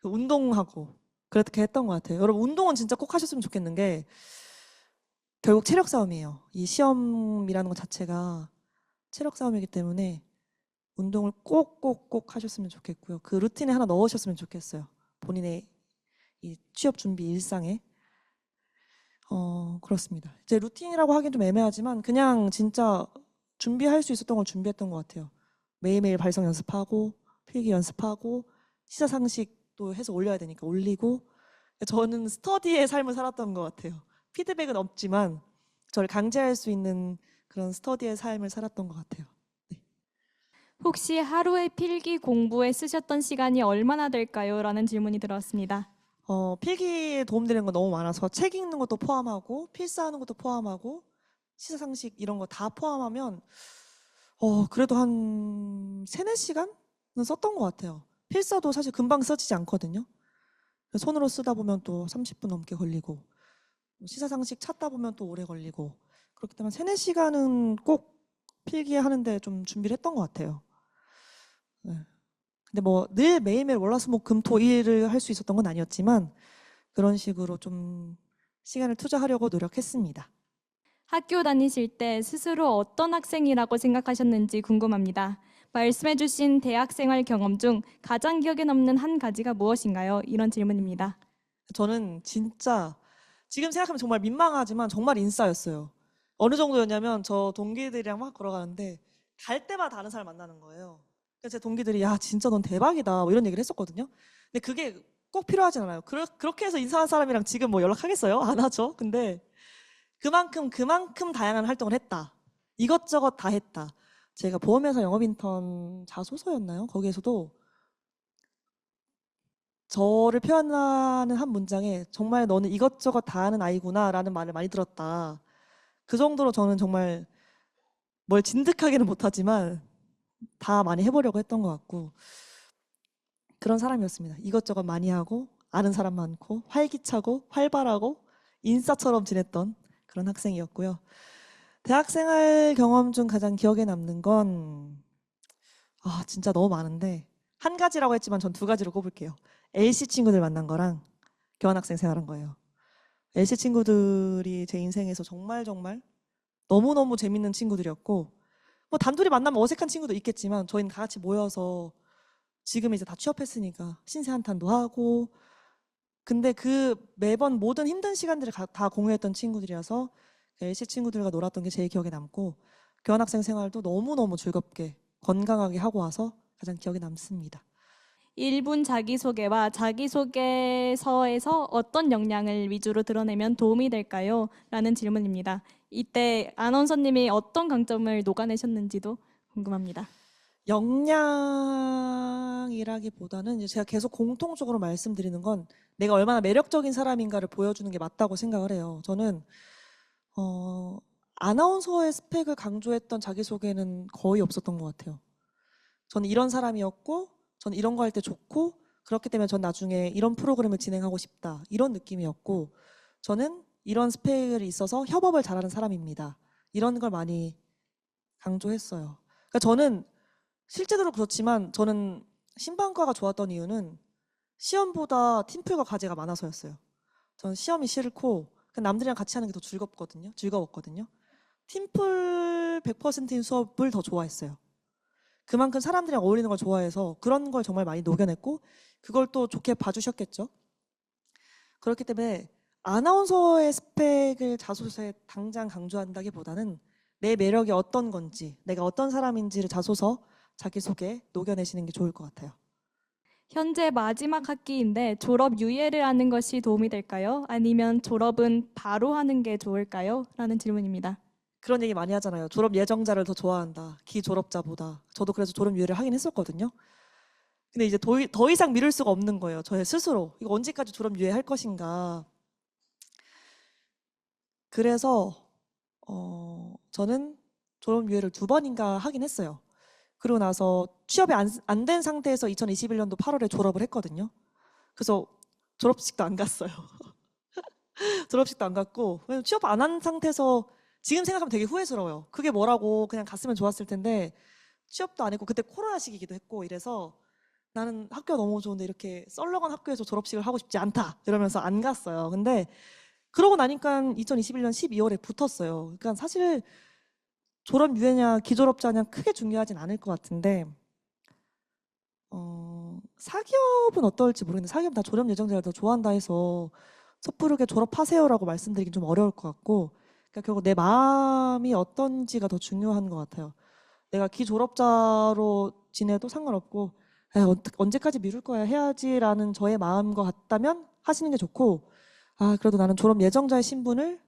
운동하고 그렇게 했던 것 같아요. 여러분 운동은 진짜 꼭 하셨으면 좋겠는 게 결국 체력 싸움이에요. 이 시험이라는 것 자체가 체력 싸움이기 때문에 운동을 꼭 하셨으면 좋겠고요. 그 루틴에 하나 넣으셨으면 좋겠어요. 본인의 이 취업 준비 일상에. 그렇습니다. 이제 루틴이라고 하긴 좀 애매하지만 그냥 진짜 준비할 수 있었던 걸 준비했던 것 같아요. 매일매일 발성 연습하고 필기 연습하고 시사상식도 해서 올려야 되니까 올리고, 저는 스터디의 삶을 살았던 것 같아요. 피드백은 없지만 저를 강제할 수 있는 그런 스터디의 삶을 살았던 것 같아요. 혹시 하루에 필기 공부에 쓰셨던 시간이 얼마나 될까요? 라는 질문이 들어왔습니다. 필기에 도움되는 거 너무 많아서 책 읽는 것도 포함하고 필사하는 것도 포함하고 시사상식 이런 거 다 포함하면 그래도 한 3-4시간은 썼던 것 같아요. 필사도 사실 금방 써지지 않거든요. 손으로 쓰다 보면 또 30분 넘게 걸리고 시사상식 찾다 보면 또 오래 걸리고 그렇기 때문에 3-4시간은 꼭 필기하는데 좀 준비를 했던 것 같아요. 네. 근데 뭐 늘 매일매일 월화수목금토일을 할 수 있었던 건 아니었지만 그런 식으로 좀 시간을 투자하려고 노력했습니다. 학교 다니실 때 스스로 어떤 학생이라고 생각하셨는지 궁금합니다. 말씀해주신 대학생활 경험 중 가장 기억에 남는 한 가지가 무엇인가요? 이런 질문입니다. 저는 진짜 지금 생각하면 정말 민망하지만 정말 인싸였어요. 어느 정도였냐면 저 동기들이랑 막 걸어가는데 갈 때마다 다른 사람 만나는 거예요. 그래서 제 동기들이 야 진짜 넌 대박이다 뭐 이런 얘기를 했었거든요. 근데 그게 꼭 필요하진 않아요. 그렇게 해서 인사한 사람이랑 지금 뭐 연락하겠어요? 안 하죠. 근데 그만큼 다양한 활동을 했다. 이것저것 다 했다. 제가 보험회사 영업인턴 자소서였나요? 거기에서도 저를 표현하는 한 문장에 정말 너는 이것저것 다 하는 아이구나 라는 말을 많이 들었다. 그 정도로 저는 정말 뭘 진득하게는 못하지만 다 많이 해보려고 했던 것 같고 그런 사람이었습니다. 이것저것 많이 하고 아는 사람 많고 활기차고 활발하고 인싸처럼 지냈던 그런 학생이었고요. 대학생활 경험 중 가장 기억에 남는 건 진짜 너무 많은데 한 가지라고 했지만 전 2가지로 꼽을게요. LC 친구들 만난 거랑 교환학생 생활한 거예요. LC 친구들이 제 인생에서 정말 너무너무 재밌는 친구들이었고 뭐 단둘이 만나면 어색한 친구도 있겠지만 저희는 다 같이 모여서 지금 이제 다 취업했으니까 신세 한탄도 하고 근데 그 매번 모든 힘든 시간들을 다 공유했던 친구들이라서 LC 친구들과 놀았던 게 제일 기억에 남고 교환학생 생활도 너무너무 즐겁게 건강하게 하고 와서 가장 기억에 남습니다. 1분 자기소개와 자기소개서에서 어떤 역량을 위주로 드러내면 도움이 될까요? 라는 질문입니다. 이때 아나운서님이 어떤 강점을 녹아내셨는지도 궁금합니다. 역량이라기보다는 이제 제가 계속 공통적으로 말씀드리는 건 내가 얼마나 매력적인 사람인가를 보여주는 게 맞다고 생각을 해요. 저는 아나운서의 스펙을 강조했던 자기소개는 거의 없었던 것 같아요. 저는 이런 사람이었고 저는 이런 거 할 때 좋고 그렇기 때문에 전 나중에 이런 프로그램을 진행하고 싶다 이런 느낌이었고 저는 이런 스펙이 있어서 협업을 잘하는 사람입니다. 이런 걸 많이 강조했어요. 그러니까 저는 실제로 그렇지만 저는 신방과가 좋았던 이유는 시험보다 팀플과 과제가 많아서였어요. 저는 시험이 싫고 남들이랑 같이 하는 게 더 즐거웠거든요. 팀플 100%인 수업을 더 좋아했어요. 그만큼 사람들이랑 어울리는 걸 좋아해서 그런 걸 정말 많이 녹여냈고 그걸 또 좋게 봐주셨겠죠. 그렇기 때문에 아나운서의 스펙을 자소서에 당장 강조한다기보다는 내 매력이 어떤 건지 내가 어떤 사람인지를 자소서 자기소개에 녹여내시는 게 좋을 것 같아요. 현재 마지막 학기인데 졸업 유예를 하는 것이 도움이 될까요? 아니면 졸업은 바로 하는 게 좋을까요? 라는 질문입니다. 그런 얘기 많이 하잖아요. 졸업 예정자를 더 좋아한다. 기졸업자보다. 저도 그래서 졸업 유예를 하긴 했었거든요. 근데 이제 더 이상 미룰 수가 없는 거예요. 저의 스스로. 이거 언제까지 졸업 유예할 것인가. 그래서 저는 졸업 유예를 2번인가 하긴 했어요. 그리고 나서 취업이 안 된 상태에서 2021년도 8월에 졸업을 했거든요. 그래서 졸업식도 안 갔어요. 졸업식도 안 갔고 왜냐면 취업 안 한 상태에서 지금 생각하면 되게 후회스러워요. 그게 뭐라고 그냥 갔으면 좋았을 텐데 취업도 안 했고 그때 코로나 시기이기도 했고 이래서 나는 학교가 너무 좋은데 이렇게 썰렁한 학교에서 졸업식을 하고 싶지 않다 이러면서 안 갔어요. 근데 그러고 나니까 2021년 12월에 붙었어요. 그러니까 사실 졸업 유예냐 기졸업자냐 크게 중요하진 않을 것 같은데 사기업은 어떨지 모르겠는데 사기업 다 졸업 예정자를 더 좋아한다 해서 섣부르게 졸업하세요라고 말씀드리긴 좀 어려울 것 같고 그러니까 결국 내 마음이 어떤지가 더 중요한 것 같아요. 내가 기졸업자로 지내도 상관없고 언제까지 미룰 거야 해야지라는 저의 마음과 같다면 하시는 게 좋고, 그래도 나는 졸업 예정자의 신분을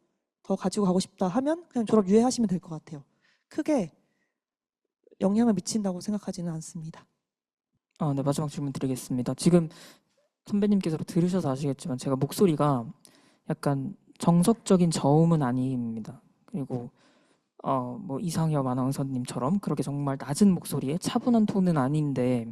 더 가지고 가고 싶다 하면 그냥 졸업 유예하시면 될 것 같아요. 크게 영향을 미친다고 생각하지는 않습니다. 네, 마지막 질문 드리겠습니다. 지금 선배님께서 들으셔서 아시겠지만 제가 목소리가 약간 정석적인 저음은 아닙니다. 그리고 뭐 이상엽 아나운서님처럼 그렇게 정말 낮은 목소리에 차분한 톤은 아닌데,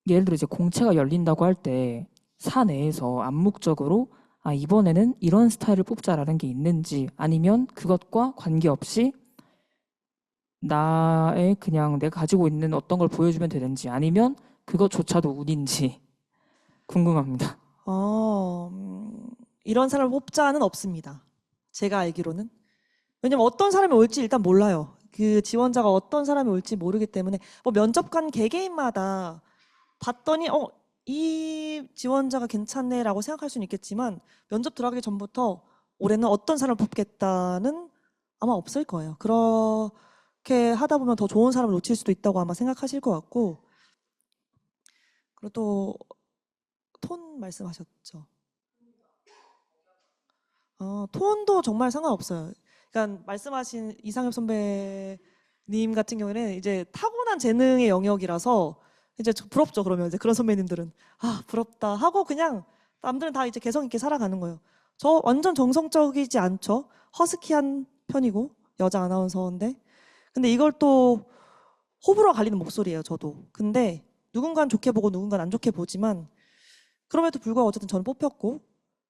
예를 들어 이제 공채가 열린다고 할 때 사내에서 암묵적으로 이번에는 이런 스타일을 뽑자라는 게 있는지, 아니면 그것과 관계없이 나의 그냥 내가 가지고 있는 어떤 걸 보여주면 되는지, 아니면 그것조차도 운인지 궁금합니다. 이런 사람을 뽑자는 없습니다. 제가 알기로는. 왜냐면 어떤 사람이 올지 일단 몰라요. 그 지원자가 어떤 사람이 올지 모르기 때문에 뭐 면접관 개개인마다 봤더니 이 지원자가 괜찮네라고 생각할 수는 있겠지만 면접 들어가기 전부터 올해는 어떤 사람을 뽑겠다는 아마 없을 거예요. 그렇게 하다 보면 더 좋은 사람을 놓칠 수도 있다고 아마 생각하실 것 같고, 그리고 또 톤 말씀하셨죠. 톤도 정말 상관없어요. 그러니까 말씀하신 이상엽 선배님 같은 경우에는 이제 타고난 재능의 영역이라서 이제 부럽죠. 그러면 이제 그런 선배님들은 부럽다 하고 그냥 남들은 다 이제 개성 있게 살아가는 거예요. 저 완전 정성적이지 않죠. 허스키한 편이고 여자 아나운서인데, 근데 이걸 또 호불호 갈리는 목소리예요. 저도. 근데 누군가는 좋게 보고 누군가는 안 좋게 보지만 그럼에도 불구하고 어쨌든 저는 뽑혔고,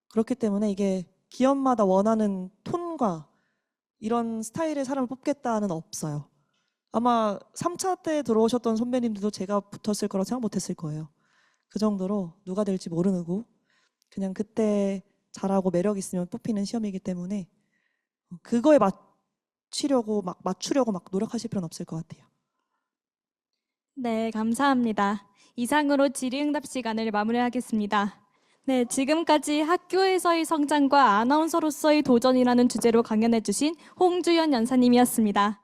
그렇기 때문에 이게 기업마다 원하는 톤과 이런 스타일의 사람을 뽑겠다는 없어요. 아마 3차 때 들어오셨던 선배님들도 제가 붙었을 거라고 생각 못했을 거예요. 그 정도로 누가 될지 모르고 그냥 그때 잘하고 매력 있으면 뽑히는 시험이기 때문에 그거에 맞추려고 막 노력하실 필요는 없을 것 같아요. 네, 감사합니다. 이상으로 질의응답 시간을 마무리하겠습니다. 네, 지금까지 학교에서의 성장과 아나운서로서의 도전이라는 주제로 강연해주신 홍주연 연사님이었습니다.